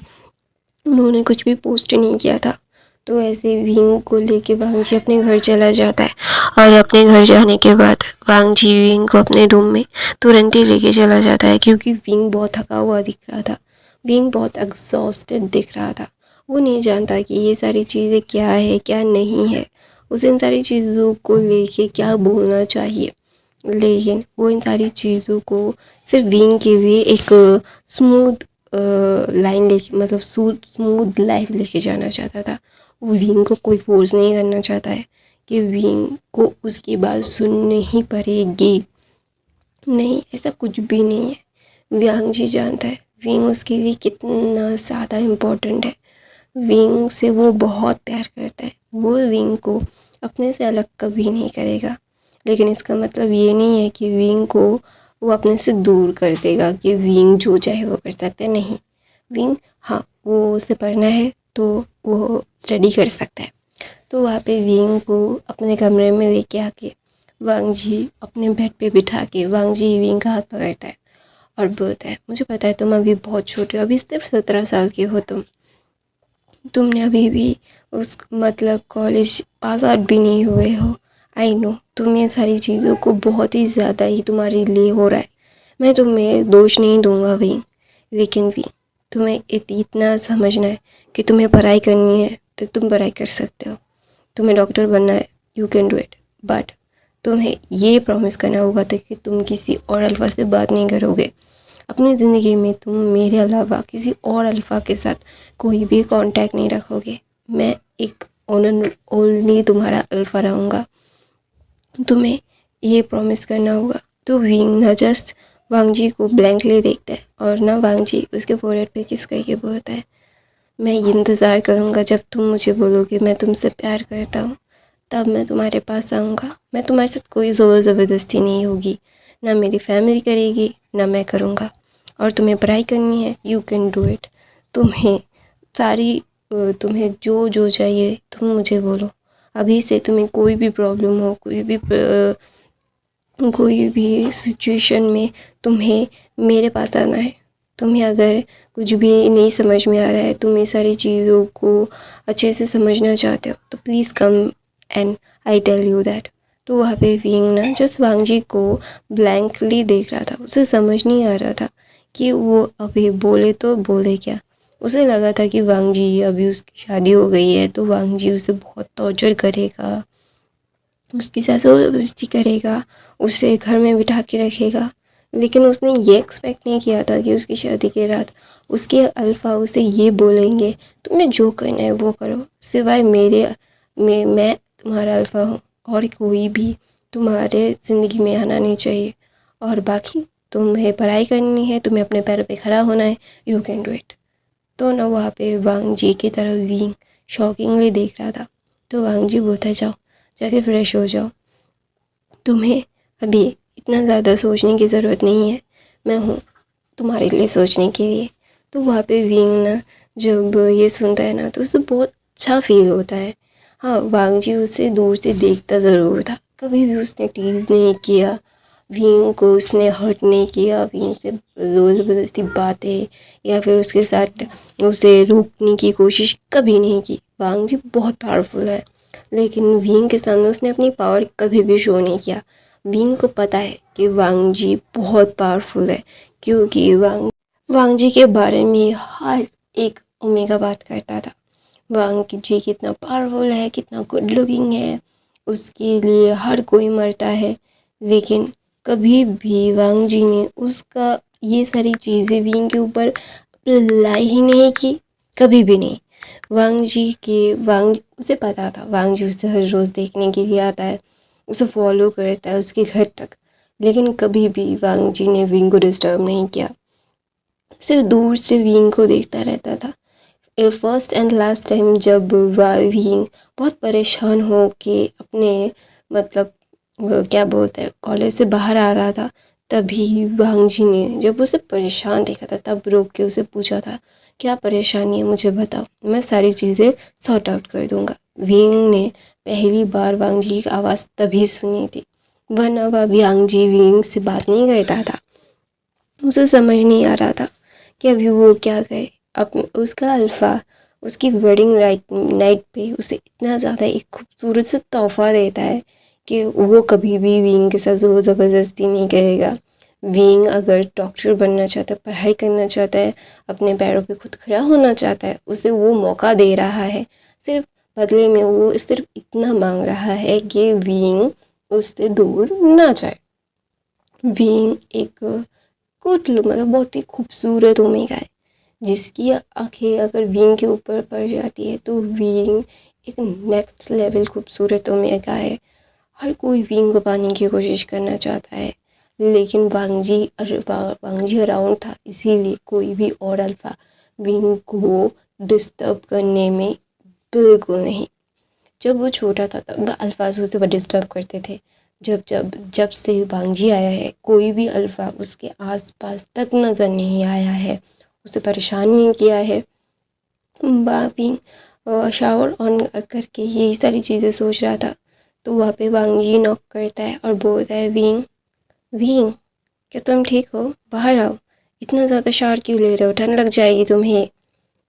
उन्होंने कुछ भी पोस्ट नहीं किया था। तो ऐसे विंग को लेके वांग जी अपने घर चला जाता है और अपने घर जाने के बाद वांग जी विंग को अपने रूम में तुरंत ही लेके चला जाता है, क्योंकि विंग बहुत थका हुआ दिख रहा था, विंग बहुत एग्जॉस्टेड दिख रहा था। वो नहीं जानता कि ये सारी चीज़ें क्या है क्या नहीं है, उसे इन सारी चीज़ों को लेके क्या बोलना चाहिए, लेकिन वो इन सारी चीज़ों को सिर्फ विंग के लिए एक स्मूथ लाइन लेके मतलब स्मूथ लाइफ लेके जाना चाहता था। वो विंग को कोई फोर्स नहीं करना चाहता है कि विंग को उसकी बात सुननी ही पड़ेगी, नहीं, ऐसा कुछ भी नहीं है। वांग जी जानता है विंग उसके लिए कितना ज़्यादा इम्पोर्टेंट है, विंग से वो बहुत प्यार करता है, वो विंग को अपने से अलग कभी नहीं करेगा। लेकिन इसका मतलब ये नहीं है कि विंग को वो अपने से दूर कर देगा, कि विंग जो चाहे वो कर सकता है। नहीं, विंग हाँ, वो उसे पढ़ना है तो वो स्टडी कर सकता है। तो वहाँ पे विंग को अपने कमरे में लेके आके वांग जी अपने बेड पे बिठा के वांग जी विंग का हाथ पकड़ता है और बोलता है, मुझे पता है तुम अभी बहुत छोटे हो, अभी सिर्फ 17 साल के हो तुमने अभी भी उस मतलब कॉलेज पास आउट भी नहीं हुए हो। आई नो तुम ये सारी चीज़ों को बहुत ही ज़्यादा ही तुम्हारे लिए हो रहा है। मैं तुम्हें दोष नहीं दूंगा भी, लेकिन भी तुम्हें इतना समझना है कि तुम्हें पढ़ाई करनी है तो तुम पढ़ाई कर सकते हो, तुम्हें डॉक्टर बनना है, you can do it. But तुम्हें ये प्रॉमिस करना होगा तो कि तुम किसी और अल्फा से बात नहीं करोगे अपनी ज़िंदगी में। तुम मेरे अलावा किसी और अल्फ़ा के साथ कोई भी कांटेक्ट नहीं रखोगे। मैं एक ओनली तुम्हारा अल्फ़ा रहूँगा, तुम्हें ये प्रॉमिस करना होगा। तो विंग ना जस्ट वांग जी को ब्लैंकली देखता है और ना वांग जी उसके फोrehead पे किस करके बोलता है, मैं इंतज़ार करूँगा जब तुम मुझे बोलोगे मैं तुमसे प्यार करता हूँ, तब मैं तुम्हारे पास आऊँगा। मैं तुम्हारे साथ कोई ज़ोर ज़बरदस्ती नहीं होगी, ना मेरी फैमिली करेगी ना मैं करूँगा। और तुम्हें पढ़ाई करनी है, यू कैन डू इट। तुम्हें सारी तुम्हें जो जो चाहिए तुम मुझे बोलो। अभी से तुम्हें कोई भी प्रॉब्लम हो, कोई भी सिचुएशन में तुम्हें मेरे पास आना है। तुम्हें अगर कुछ भी नहीं समझ में आ रहा है, तुम ये सारी चीज़ों को अच्छे से समझना चाहते हो तो please come and I tell you that. तो वहाँ पे विंग ना जस्ट वांग जी को ब्लैंकली देख रहा था, उसे समझ नहीं आ रहा था कि वो अभी बोले तो बोले क्या। उसे लगा था कि वांग जी अभी उसकी शादी हो गई है तो वांग जी उसे बहुत टॉर्चर करेगा, उसकी साथ ज़बरदस्ती करेगा, उसे घर में बिठा के रखेगा। लेकिन उसने ये एक्सपेक्ट नहीं किया था कि उसकी शादी के रात उसके अल्फ़ा उसे ये बोलेंगे, तुम्हें जो करना है वो करो, सिवाय मेरे मैं तुम्हारा अल्फ़ा हूँ और कोई भी तुम्हारे ज़िंदगी में आना नहीं चाहिए। और बाकी तुम्हें पढ़ाई करनी है, तुम्हें अपने पैरों पे खड़ा होना है, यू कैन डू इट। तो ना वहाँ पे वांग जी की तरफ विंग शॉकिंगली देख रहा था। तो वांग जी बोलता, जाओ जाके फ्रेश हो जाओ, तुम्हें अभी इतना ज़्यादा सोचने की ज़रूरत नहीं है, मैं हूँ तुम्हारे लिए सोचने के लिए। तो वहाँ पे विंग ना जब ये सुनता है ना तो उसे बहुत अच्छा फील होता है। हाँ, वांग जी उसे दूर से देखता ज़रूर था, कभी भी उसने टीज़ नहीं किया, विंग को उसने हर्ट नहीं किया, विंग से ज़ोर ज़बरदस्ती बातें या फिर उसके साथ उसे रोकने की कोशिश कभी नहीं की। वांग जी बहुत पावरफुल है, लेकिन विंग के सामने उसने अपनी पावर कभी भी शो नहीं किया। विंग को पता है कि वांग जी बहुत पावरफुल है, क्योंकि वांग जी के बारे में हर एक ओमेगा बात करता था। वांग जी कितना पावरफुल है, कितना गुड लुकिंग है, उसके लिए हर कोई मरता है। लेकिन कभी भी वांग जी ने उसका ये सारी चीज़ें विंग के ऊपर अप्लाई ही नहीं की, कभी भी नहीं। वांग उसे पता था वांग जी उसे हर रोज़ देखने के लिए आता है, उसे फॉलो करता है उसके घर तक, लेकिन कभी भी वांग जी ने विंग को डिस्टर्ब नहीं किया, सिर्फ दूर से विंग को देखता रहता था। फर्स्ट एंड लास्ट टाइम जब विंग बहुत परेशान हो के अपने मतलब क्या बोलते हैं कॉलेज से बाहर आ रहा था, तभी वांग जी ने जब उसे परेशान देखा था तब रोक के उसे पूछा था, क्या परेशानी है मुझे बताओ, मैं सारी चीज़ें सॉर्ट आउट कर दूंगा। विंग ने पहली बार वांग जी की आवाज़ तभी सुनी थी, वरना वांग जी विंग से बात नहीं करता था। उसे समझ नहीं आ रहा था कि अभी वो क्या करे। अब उसका अल्फ़ा उसकी वेडिंग नाइट पे उसे इतना ज़्यादा एक खूबसूरत सा तोहफ़ा देता है कि वो कभी भी विंग के साथ ज़ोर ज़बरदस्ती नहीं करेगा। विंग अगर डॉक्टर बनना चाहता है, पढ़ाई करना चाहता है, अपने पैरों पे खुद खड़ा होना चाहता है, उसे वो मौका दे रहा है। सिर्फ बदले में वो सिर्फ इतना मांग रहा है कि विंग उससे दूर ना जाए। विंग एक मतलब बहुत ही खूबसूरत ओमेगा है, जिसकी आंखें अगर विंग के ऊपर पड़ जाती है तो विंग एक नेक्स्ट लेवल खूबसूरत ओमेगा है। हर कोई विंग को पाने की कोशिश करना चाहता है, लेकिन वांग जी अराउंड था, इसीलिए कोई भी और अल्फा विंग को डिस्टर्ब करने में बिल्कुल नहीं। जब वो छोटा था तब अल्फाज उसे बहुत डिस्टर्ब करते थे। जब जब जब से वांगजी आया है कोई भी अल्फा उसके आसपास तक नज़र नहीं आया है, उसे परेशान नहीं किया है। बापिंग शावर ऑन करके यही सारी चीज़ें सोच रहा था, तो वहाँ पे वांगजी नॉक करता है और बोलता है विंग विंग, क्या तुम ठीक हो? बाहर आओ, इतना ज़्यादा शावर क्यों ले रहे हो, ठंड लग जाएगी तुम्हें।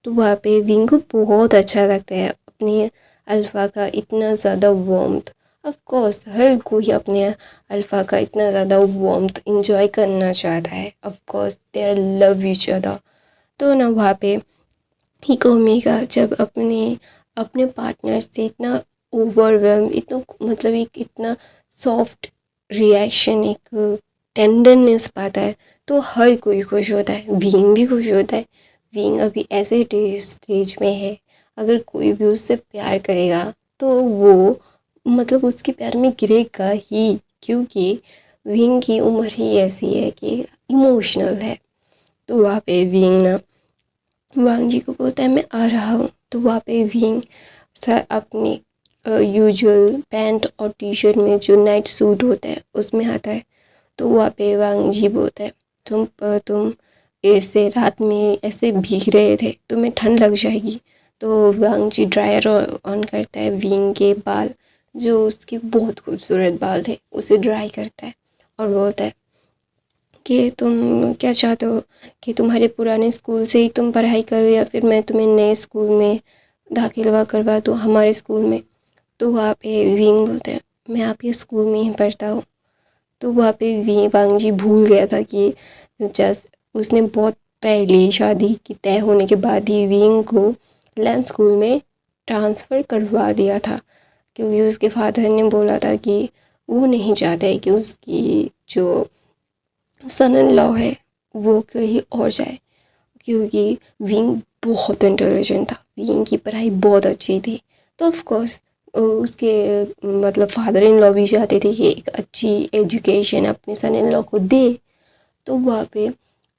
तो वहाँ पे विंग को बहुत अच्छा लगता है अपने अल्फ़ा का इतना ज़्यादा वार्मथ। ऑफ कोर्स हर कोई अपने अल्फ़ा का इतना ज़्यादा वार्मथ इंजॉय करना चाहता है। Of course they are love each other. तो ना वहाँ पे हिको ओमेगा जब अपने अपने पार्टनर से इतना ओवरवेलम, इतना मतलब एक इतना सॉफ्ट रिएक्शन, एक टेंडरनेस पाता है, तो हर कोई खुश होता है, बीइंग भी खुश होता है। बीइंग अभी ऐसे स्टेज में है, अगर कोई भी उससे प्यार करेगा तो वो मतलब उसके प्यार में गिरेगा ही, क्योंकि विंग की उम्र ही ऐसी है कि इमोशनल है। तो वहाँ पे विंग ना वांगजी को बोलता है मैं आ रहा हूँ। तो वहाँ पे विंग सर अपनी यूजुअल पैंट और टी शर्ट में जो नाइट सूट होता है उसमें आता है। तो वहाँ पे वांगजी बोलता है तुम ऐसे रात में ऐसे भीग रहे थे, तुम्हें ठंड लग जाएगी। तो वांगजी ड्रायर ऑन करता है, विंग के बाल जो उसके बहुत खूबसूरत बाल थे उसे ड्राई करता है और बोलता है कि तुम क्या चाहते हो कि तुम्हारे पुराने स्कूल से ही तुम पढ़ाई करो या फिर मैं तुम्हें नए स्कूल में दाखिला करवा दूँ, हमारे स्कूल में। तो वहाँ पे विंग बोलता है मैं आपके स्कूल में ही पढ़ता हूँ। तो वहाँ पे वांगजी भूल गया था कि जस्ट उसने बहुत पहले शादी की तय होने के बाद ही विंग को लैंड स्कूल में ट्रांसफ़र करवा दिया था, क्योंकि उसके फादर ने बोला था कि वो नहीं चाहता है कि उसकी जो सन इन लॉ है वो कहीं और जाए, क्योंकि विंग बहुत इंटेलिजेंट था, विंग की पढ़ाई बहुत अच्छी थी। तो ऑफ कोर्स उसके मतलब फादर इन लॉ भी चाहते थे कि एक अच्छी एजुकेशन अपने सन इन लॉ को दे। तो वहाँ पे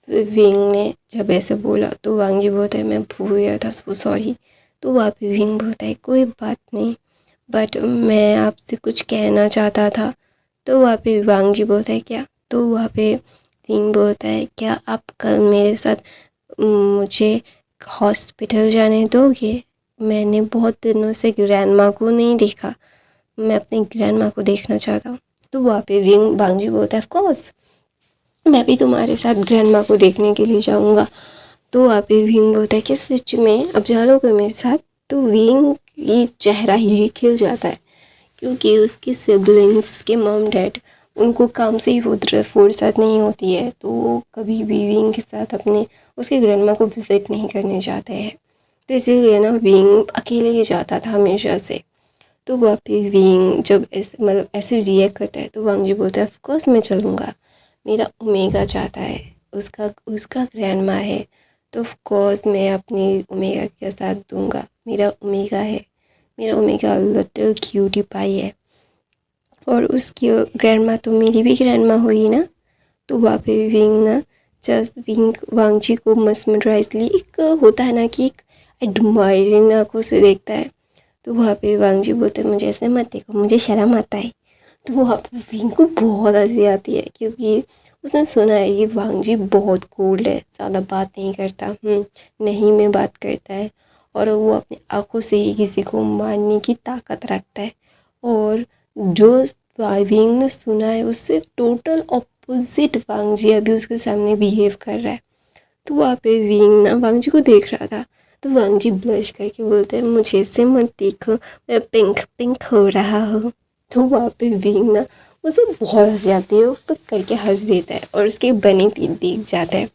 विंग ने जब ऐसे बोला तो वांगजी बोलता है मैं भूल गया था, सो सॉरी। तो वहाँ पे विंग बोलता है कोई बात नहीं, बट मैं आपसे कुछ कहना चाहता था। तो वहाँ पे वांगजी बोलता है क्या? तो वहाँ पे विंग बोलता है क्या आप कल मेरे साथ मुझे हॉस्पिटल जाने दोगे? मैंने बहुत दिनों से ग्रैंडमा को नहीं देखा, मैं अपनी ग्रैंडमा को देखना चाहता हूँ। तो वहाँ पे वांगजी बोलता है ऑफ कोर्स मैं भी तुम्हारे साथ ग्रैंडमा को देखने के लिए जाऊँगा। तो वहाँ पे विंग बोलता है किस सच में, अब जा लोगे मेरे साथ? तो विंग की चेहरा ही खिल जाता है, क्योंकि उसके सिबलिंग्स, उसके मॉम डैड, उनको काम से ही वो फुर्सत नहीं होती है, तो वो कभी भी विंग के साथ अपने उसके ग्रैंडमा को विज़िट नहीं करने जाते हैं। तो इसीलिए ना विंग अकेले ही जाता था हमेशा से। तो वहाँ पे विंग जब ऐसे मतलब ऐसे रिएक्ट करता है तो वांगजी बोलता है ऑफ कोर्स मैं चलूँगा, मेरा ओमेगा चाहता है, उसका उसका ग्रैंडमा है, तो ऑफ कोर्स मैं अपनी ओमेगा के साथ दूंगा। मेरा ओमेगा है, मेरा ओमेगा लिटिल क्यूटी पाई है, और उसकी ग्रैंडमा तो मेरी भी ग्रैंडमा हुई ना। तो वहाँ पे विंग ना जस्ट विंग वांगजी को मसमराइजली एक होता है ना कि एक एडमायरिंग आंखों से देखता है। तो वहाँ पे वांगजी बोलते हैं मुझे ऐसे मत देखो, मुझे शर्म आता है। तो वहाँ पे विंग को बहुत हंसी आती है, क्योंकि उसने सुना है कि वांगजी बहुत कोल्ड है, ज़्यादा बात नहीं करता, नहीं में बात करता है, और वो अपनी आंखों से ही किसी को मारने की ताकत रखता है। और जो विंग ने सुना है उससे टोटल ऑपोजिट वांगजी अभी उसके सामने बिहेव कर रहा है। तो वहाँ पे विंग ना वांगजी को देख रहा था, तो वांगजी ब्लश करके बोलते हैं मुझे इससे मत देखो, मैं पिंक पिंक हो रहा हूँ। तो वहाँ पे विंग ना उसे बहुत हंसी आती है, वो पिक करके हंस देता है और उसके बने पीठ दिख जाता है।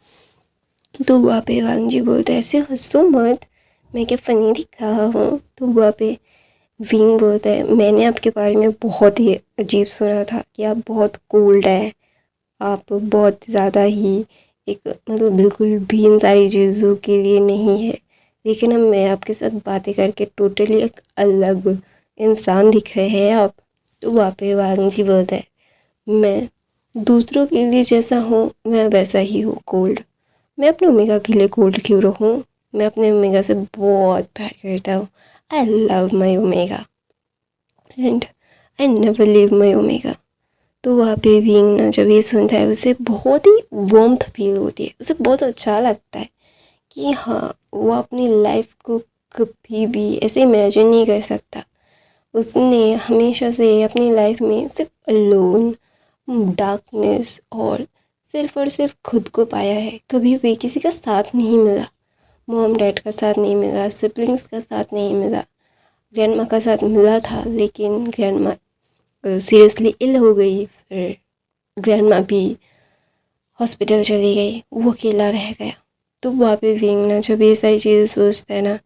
तो वहाँ पे वांगजी बोलता है ऐसे हंसो मत, मैं क्या फ़नी दिख रहा हूँ? तो वहाँ पे विंग बोलता है मैंने आपके बारे में बहुत ही अजीब सुना था कि आप बहुत कोल्ड है, आप बहुत ज़्यादा ही एक मतलब बिल्कुल भी इन सारी चीज़ों के लिए नहीं है, लेकिन अब मैं आपके साथ बातें करके टोटली एक अलग इंसान दिख रहे हैं आप। तो वहाँ पे वांगजी बोलता है मैं दूसरों के लिए जैसा हूँ मैं वैसा ही हूँ कोल्ड, मैं अपने ओमेगा के लिए कोल्ड क्यों रहूँ? मैं अपने ओमेगा से बहुत प्यार करता हूँ, I love my omega. And I never leave my omega. तो वहाँ पे विंग ना जब ये सुनता है उसे बहुत ही वार्मथ फील होती है, उसे बहुत अच्छा लगता है कि हाँ वो अपनी लाइफ को कभी भी ऐसे इमेजिन नहीं कर सकता। उसने हमेशा से अपनी लाइफ में सिर्फ अलोन, डार्कनेस और सिर्फ खुद को पाया है। कभी भी किसी का साथ नहीं मिला, मॉम डैड का साथ नहीं मिला, सिबलिंग्स का साथ नहीं मिला। ग्रैंड माँ का साथ मिला था लेकिन ग्रैंड माँ सीरियसली इल हो गई, फिर ग्रैंड माँ भी हॉस्पिटल चली गई, वो अकेला रह गया। तो वहाँ पे विंग ना जब ये सारी चीज़ें सोचता है ना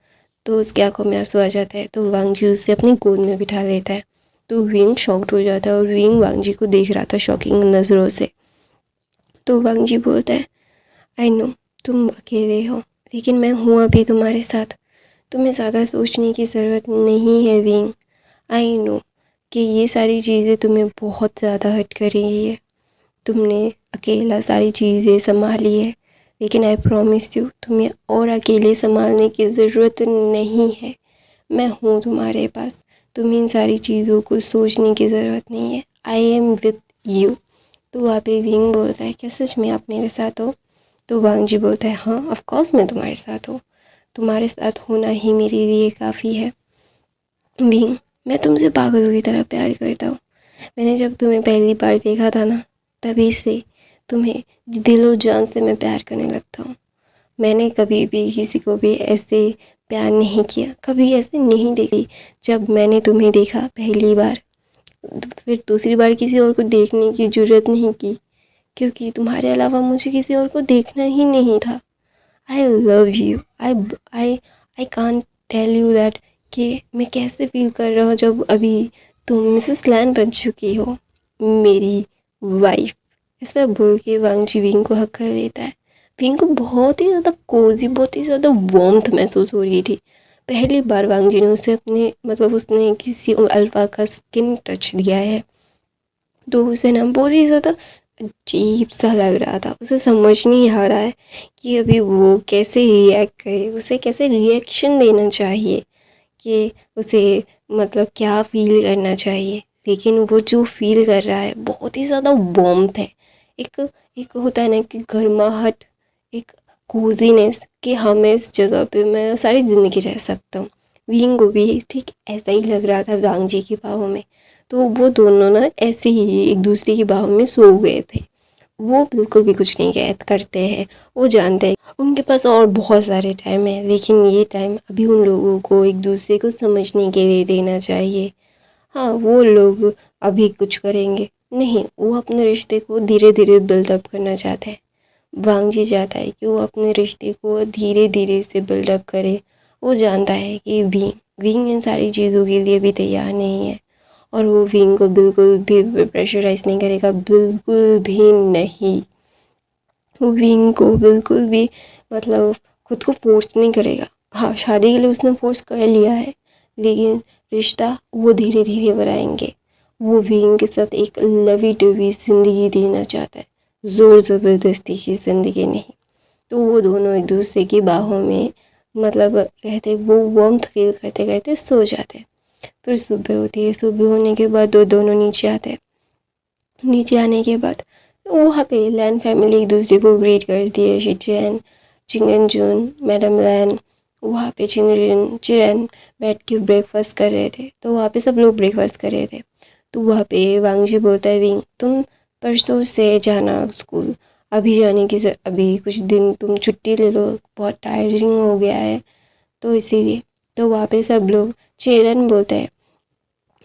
तो उसकी आंखों में आंसू आ जाता है। तो वांग जी उसे अपनी गोद में बिठा लेता है। तो विंग शॉक्ड हो जाता है और विंग वांग जी को देख रहा था शॉकिंग नज़रों से। तो वांग जी बोलता है, आई नो तुम अकेले हो लेकिन मैं हूँ अभी तुम्हारे साथ, तुम्हें ज़्यादा सोचने की ज़रूरत नहीं है विंग। आई नो कि ये सारी चीज़ें तुम्हें बहुत ज़्यादा हर्ट कर रही है, तुमने अकेला सारी चीज़ें संभाली है, लेकिन आई प्रॉमिस यू तुम्हें और अकेले संभालने की ज़रूरत नहीं है। मैं हूँ तुम्हारे पास, तुम्हें इन सारी चीज़ों को सोचने की ज़रूरत नहीं है। I am with you. तो वहाँ पे विंग बोलता है, क्या सच में आप मेरे साथ हो? तो वांग जी बोलता है, हाँ ऑफ कोर्स मैं तुम्हारे साथ हूँ, तुम्हारे साथ होना ही मेरे लिए काफ़ी है। विंग, मैं तुमसे पागलों की तरह प्यार करता हूँ। मैंने जब तुम्हें पहली बार देखा था ना तभी से तुम्हें दिलो जान से मैं प्यार करने लगता हूँ। मैंने कभी भी किसी को भी ऐसे प्यार नहीं किया, कभी ऐसे नहीं देखी। जब मैंने तुम्हें देखा पहली बार तो फिर दूसरी बार किसी और को देखने की ज़रूरत नहीं की, क्योंकि तुम्हारे अलावा मुझे किसी और को देखना ही नहीं था। I love you. I I can't tell you that कि मैं कैसे फील कर रहा हूँ जब अभी तुम मिसेस लैन बन चुकी हो, मेरी वाइफ। ऐसा बोल के वांग जी विंग को हक कर देता है। विंग को बहुत ही ज़्यादा कोजी, बहुत ही ज़्यादा वार्मथ महसूस हो रही थी। पहली बार वांग जी ने उसे अपने मतलब उसने किसी अल्फा का स्किन टच दिया है तो उसे ना बहुत ही ज़्यादा अजीब सा लग रहा था। उसे समझ नहीं आ रहा है कि अभी वो कैसे रिएक्ट करे, उसे कैसे रिएक्शन देना चाहिए, कि उसे मतलब क्या फ़ील करना चाहिए। लेकिन वो जो फ़ील कर रहा है बहुत ही ज़्यादा वार्मथ है। एक एक होता है ना कि गर्माहट, एक कोजीनेस कि हाँ मैं इस जगह पे मैं सारी ज़िंदगी रह सकता हूँ। विंग को भी ठीक ऐसा ही लग रहा था वांग जी की बाहों में। तो वो दोनों ना ऐसे ही एक दूसरे की बाहों में सो गए थे। वो बिल्कुल भी कुछ नहीं कैद करते हैं, वो जानते हैं उनके पास और बहुत सारे टाइम है, लेकिन ये टाइम अभी उन लोगों को एक दूसरे को समझने के लिए देना चाहिए। हाँ वो लोग अभी कुछ करेंगे नहीं, वो अपने रिश्ते को धीरे धीरे बिल्डअप करना चाहते हैं। वांग जी चाहता है कि वो अपने रिश्ते को धीरे धीरे से बिल्डअप करे। वो जानता है कि विंग इन सारी चीज़ों के लिए भी तैयार नहीं है और वो विंग को बिल्कुल भी प्रेशराइज़ नहीं करेगा, बिल्कुल भी नहीं। वो विंग को बिल्कुल भी मतलब खुद को फोर्स नहीं करेगा। हाँ शादी के लिए उसने फोर्स कर लिया है, लेकिन रिश्ता वो धीरे धीरे बढ़ाएंगे। वो विंग के साथ एक लवी डवी ज़िंदगी देना चाहता है, ज़ोर ज़बरदस्ती की ज़िंदगी नहीं। तो वो दोनों एक दूसरे की बाहों में मतलब रहते, वो वार्मथ फील करते करते सो जाते। फिर सुबह होती है, सुबह होने के बाद वो दोनों नीचे आते हैं। नीचे आने के बाद वहाँ पे लैन फैमिली एक दूसरे को ग्रीट करती है। शिचैन, चिंगन जुन, मैडम लैन, वहाँ पे चिंगन चिरन बैठ के ब्रेकफास्ट कर रहे थे। तो वहाँ पे सब लोग ब्रेकफास्ट कर रहे थे। तो वहाँ पे वांग जी बोलता है, विंग तुम परसों से जाना स्कूल, अभी जाने की अभी कुछ दिन तुम छुट्टी ले लो, बहुत टायरिंग हो गया है तो इसीलिए। तो वहाँ पे सब लोग, चिरन बोलता है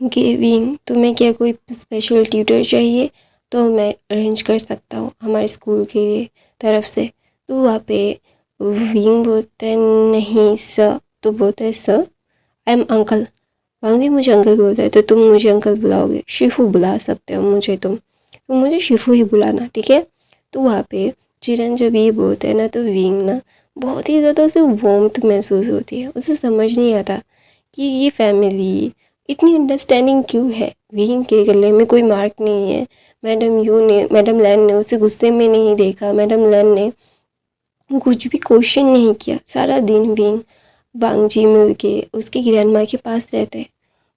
कि विंग तुम्हें क्या कोई स्पेशल ट्यूटर चाहिए तो मैं अरेंज कर सकता हूँ हमारे स्कूल के तरफ से। तो वहाँ पे विंग बोलता है, नहीं सर। तो बोलता है, सर आई एम अंकल। वांग जी मुझे अंकल बोलता है, तो तुम मुझे अंकल बुलाओगे, शिफू बुला सकते हो मुझे, तुम मुझे शिफू ही बुलाना, ठीक है। तो वहाँ पे चिरन जब ये बोलते हैं ना तो विंग ना बहुत ही ज़्यादा उसे वार्मथ महसूस होती है। उसे समझ नहीं आता कि ये फैमिली इतनी अंडरस्टैंडिंग क्यों है। विंग के गले में कोई मार्क नहीं है। मैडम लैन ने उसे गुस्से में नहीं देखा, मैडम लैन ने कुछ भी क्वेश्चन नहीं किया। सारा दिन विंग वांग जी मिल के उसकी ग्रैंड माँ के पास रहते हैं।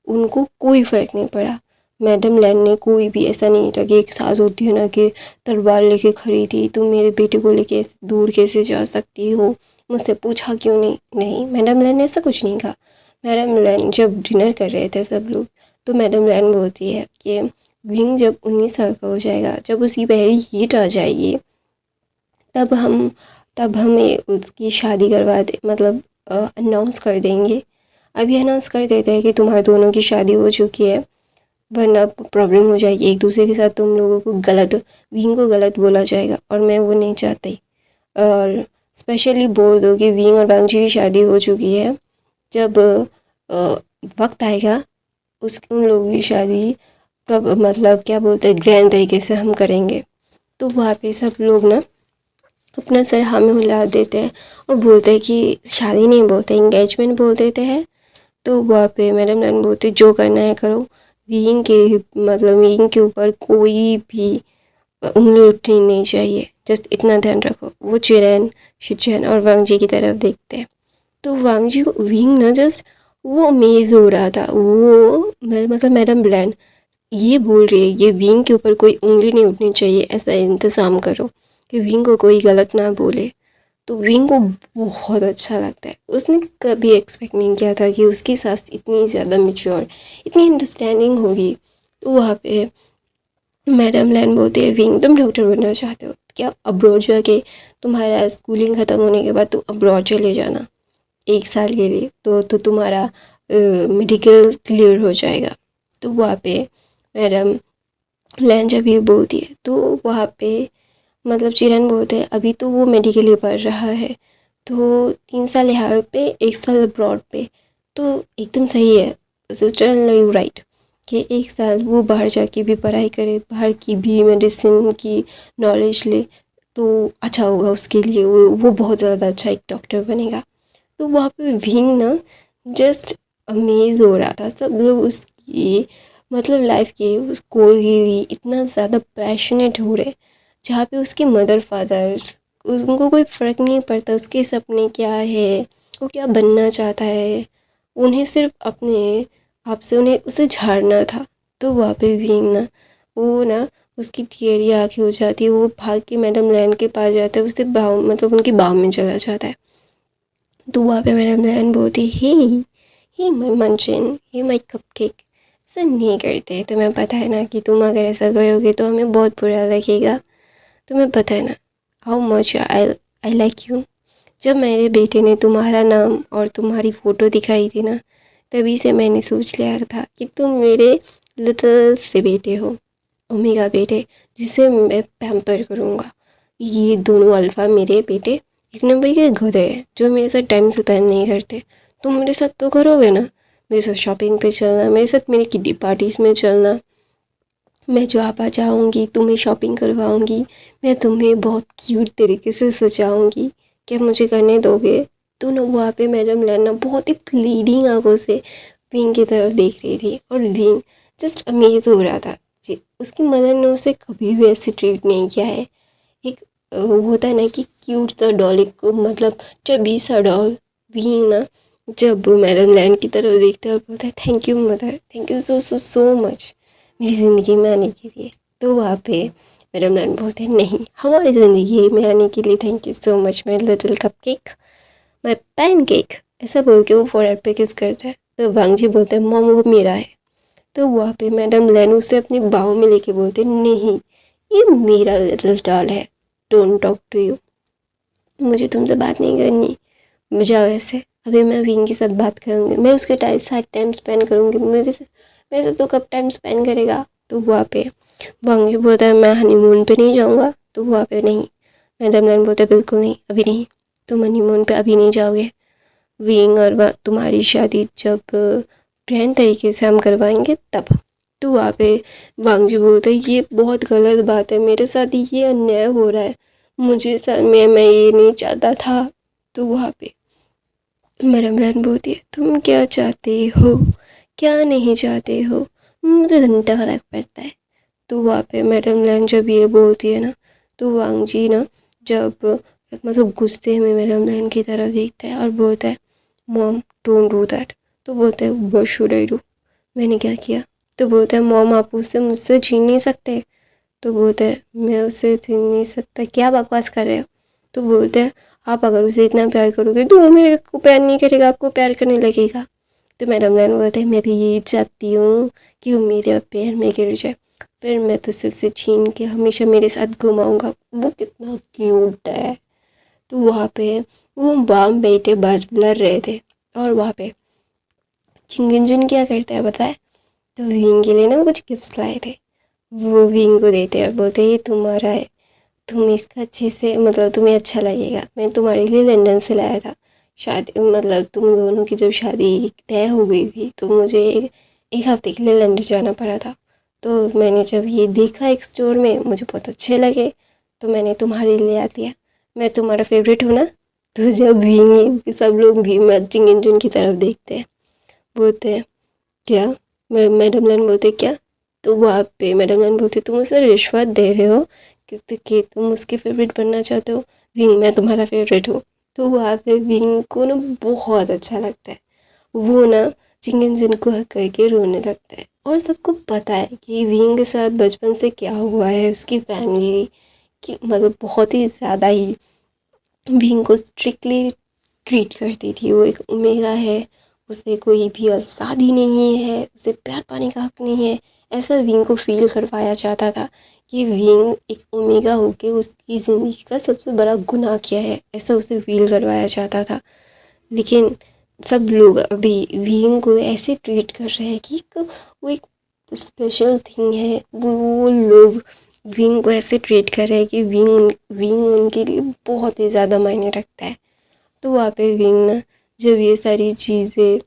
उनको कोई फ़र्क नहीं पड़ा। मैडम लैन ने कोई भी ऐसा नहीं था कि एक सास होती है ना कि तलवार लेके खड़ी थी, तुम मेरे बेटे को लेके दूर कैसे जा सकती हो, मुझसे पूछा क्यों नहीं। नहीं, मैडम लैन ने ऐसा कुछ नहीं कहा। मैडम लैन जब डिनर कर रहे थे सब लोग, तो मैडम लैन बोलती है कि विंग जब 19 साल का हो जाएगा, जब उसकी पहली हीट आ जाएगी, तब हमें उसकी शादी करवा दे, मतलब अनाउंस कर देंगे। अभी अनाउंस कर देते हैं कि तुम्हारे दोनों की शादी हो चुकी है, वरना प्रॉब्लम हो जाएगी एक दूसरे के साथ, तुम लोगों को गलत, विंग को गलत बोला जाएगा और मैं वो नहीं चाहती। और स्पेशली बोल दो कि विंग और बांगजी की शादी हो चुकी है, जब वक्त आएगा उन लोगों की शादी मतलब क्या बोलते हैं, ग्रैंड तरीके से हम करेंगे। तो वहाँ पे सब लोग ना अपना सर हाँ में हिला देते हैं और बोलते हैं कि शादी नहीं बोलते, इंगेजमेंट बोल देते हैं। तो वहाँ पे मैडम लैन बोलते जो करना है करो, विंग के मतलब विंग के ऊपर कोई भी उंगली उठनी नहीं चाहिए, जस्ट इतना ध्यान रखो। वो चिरैन, शिचैन और वांगजी की तरफ देखते हैं। तो वांगजी को विंग ना जस्ट वो अमेज हो रहा था, वो मतलब मैडम लैन ये बोल रही है ये विंग के ऊपर कोई उंगली नहीं उठनी चाहिए, ऐसा इंतज़ाम करो कि विंग को कोई गलत ना बोले। तो विंग को बहुत अच्छा लगता है। उसने कभी एक्सपेक्ट नहीं किया था कि उसकी सास इतनी ज़्यादा मैच्योर, इतनी अंडरस्टैंडिंग होगी। तो वहाँ पे मैडम लैन बोलती है विंग तुम डॉक्टर बनना चाहते हो क्या, अब्रॉड जाके तुम्हारा स्कूलिंग ख़त्म होने के बाद तुम अब्रॉड चले जाना 1 साल के लिए, तो तुम्हारा मेडिकल क्लियर हो जाएगा। तो वहाँ पे मैडम लैन जब ये बोलती है तो वहाँ पे मतलब चिरन बोलते हैं अभी तो वो मेडिकल ही पढ़ रहा है, तो 3 साल यहाँ पे 1 साल अब्रॉड पे, तो एकदम सही है sister in law, you right कि 1 साल वो बाहर जाके भी पढ़ाई करे, बाहर की भी मेडिसिन की नॉलेज ले, तो अच्छा होगा उसके लिए, वो बहुत ज़्यादा अच्छा एक डॉक्टर बनेगा। तो वहाँ पे विंग ना जस्ट अमेज हो रहा था, सब लोग उसकी मतलब लाइफ के उस गोल के लिए इतना ज़्यादा पैशनेट हो रहे, जहाँ पे उसके मदर फादर्स उनको कोई फ़र्क नहीं पड़ता उसके सपने क्या है, वो क्या बनना चाहता है, उन्हें सिर्फ अपने आप से उन्हें उसे झाड़ना था। तो वहाँ पे विंग ना वो ना उसकी टीयरी आँखें हो जाती है, वो भाग के मैडम लैन के पास जाता है, उससे बाव मतलब उनकी बाव में चला जाता है। तो वहाँ पे मैडम लैन बोलती हे माय मंचन, हे माय कपकेक, ऐसा नहीं करते, तुम्हें पता है ना कि तुम अगर ऐसा करोगे तो हमें बहुत बुरा लगेगा, तुम्हें पता है ना how much I like you. जब मेरे बेटे ने तुम्हारा नाम और तुम्हारी फ़ोटो दिखाई थी ना, तभी से मैंने सोच लिया था कि तुम मेरे लिटिल से बेटे हो, ओमेगा बेटे, जिसे मैं पैम्पर करूँगा। ये दोनों अल्फ़ा मेरे बेटे 1 नंबर के गधे हैं जो मेरे साथ टाइम स्पेंड नहीं करते। तुम मेरे साथ तो करोगे ना, मेरे साथ शॉपिंग पे चलना, मेरे साथ मेरी किड्डी पार्टीज़ में चलना, मैं जहाँ पर जाऊँगी तुम्हें शॉपिंग करवाऊँगी, मैं तुम्हें बहुत क्यूट तरीके से सजाऊँगी, क्या मुझे करने दोगे। तो ना वहाँ पे मैडम लैना बहुत ही प्लीडिंग आंखों से विंग की तरफ देख रही थी और विंग जस्ट अमेज हो रहा था जी, उसकी मदर ने उसे कभी भी ऐसे ट्रीट नहीं किया है। एक होता है ना कि क्यूट सा डॉल, एक मतलब चबी सा डॉल, विंग ना जब मैडम लैन की तरफ देखता है और बोलता है thank you mother, thank you so so so much मेरी ज़िंदगी में आने के लिए। तो वहाँ पे मैडम लैन बोलते हैं नहीं, हमारी ज़िंदगी में आने के लिए thank you so much my little cupcake, my pan cake, ऐसा बोल के वो फोरहेड पे किस करता है। तो वांगजी बोलते हैं मॉम वो मेरा है। तो वहाँ पे मैडम लैन उसे अपनी बाहों में लेके बोलते नहीं ये मेरा लिटिल डॉल है, डोंट टॉक टू यू, मुझे तुमसे बात नहीं करनी, जाओ ऐसे। अभी मैं विंग के साथ बात करूँगी, मैं उसके साथ टाइम स्पेंड करूँगी, मेरे से तो कब टाइम स्पेंड करेगा। तो वहाँ पे वांगजी बोलता है मैं हनीमून पे नहीं जाऊँगा। तो वहाँ पे नहीं, मैडम लैन बोलते बिल्कुल नहीं, अभी नहीं, तुम हनीमून पे अभी नहीं जाओगे, विंग और तुम्हारी शादी जब ग्रैंड तरीके से हम करवाएंगे तब। तो वहाँ पे वांगजी बोलते ये बहुत गलत बात है, मेरे साथ ये अन्याय हो रहा है, मुझे सर में मैं ये नहीं चाहता था। तो वहाँ पे मैडम लैन बोलती है तुम क्या चाहते हो, क्या नहीं चाहते हो, मुझे घंटा फर्क पड़ता है। तो वहाँ पे मैडम लैन जब ये बोलती है ना, तो वांगजी ना जब मतलब गुस्से में मैडम लैन की तरफ देखता है और बोलता है मॉम डोंट डू दैट। तो बोलते हैं व्हाट शुड आई डू, मैंने क्या किया? तो बोलता है मॉम आप उससे मुझसे छीन नहीं सकते। तो बोलता है मैं उससे छीन नहीं सकता, क्या बकवास कर रहे हो? तो बोलते हैं आप अगर उसे इतना प्यार करोगे तो वो मेरे को प्यार नहीं करेगा, आपको प्यार करने लगेगा। तो मैडम लाइन बोलते हैं मैं तो यही चाहती हूँ कि वो मेरे पैर में गिर जाए, फिर मैं तो उसे छीन के हमेशा मेरे साथ घुमाऊंगा। वो कितना क्यूट है। तो वहाँ पे वो बाम बेटे लड़ रहे थे, और वहाँ पे चिंगुंजुन क्या करता है पता है? तो विंग के लिए ना वो कुछ गिफ्ट्स लाए थे, वो विंग को देते हैं और बोलते हैं ये तुम्हारा है, तुम इसका अच्छे से मतलब तुम्हें अच्छा लगेगा, मैं तुम्हारे लिए लंदन से लाया था। शादी मतलब तुम दोनों की जब शादी तय हो गई थी तो मुझे एक हफ्ते के लिए लंदन जाना पड़ा था। तो मैंने जब ये देखा एक स्टोर में मुझे बहुत अच्छे लगे, तो मैंने तुम्हारे लिए आ दिया। मैं तुम्हारा फेवरेट हूँ ना? तो जब विंग सब लोग भी चिंगुंजुन की तरफ देखते हैं, बोलते हैं क्या? मैडम लाइन बोलते क्या? तो वहाँ पे मैडम लाइन बोलती तुम उसे रिश्वत दे रहे हो कि तुम उसके फेवरेट बनना चाहते हो। विंग मैं तुम्हारा फेवरेट हूँ। तो वहाँ पे विंग को ना बहुत अच्छा लगता है, वो ना चिंगुंजुन को हक करके रोने लगता है। और सबको पता है कि विंग के साथ बचपन से क्या हुआ है, उसकी फैमिली की मतलब बहुत ही ज़्यादा ही विंग को स्ट्रिक्टली ट्रीट करती थी। वो एक ओमेगा है, उसे कोई भी आज़ादी नहीं है, उसे प्यार पाने का हक नहीं है, ऐसा विंग को फील करवाया जाता था कि विंग एक ओमेगा होके उसकी ज़िंदगी का सबसे बड़ा गुनाह किया है, ऐसा उसे फील करवाया जाता था। लेकिन सब लोग अभी विंग को ऐसे ट्रीट कर रहे हैं कि वो एक स्पेशल थिंग है। वो लोग विंग को ऐसे ट्रीट कर रहे हैं कि विंग उनके लिए बहुत ही ज़्यादा मायने रखता है। तो वहाँ पे विंग ना जब ये सारी चीज़ें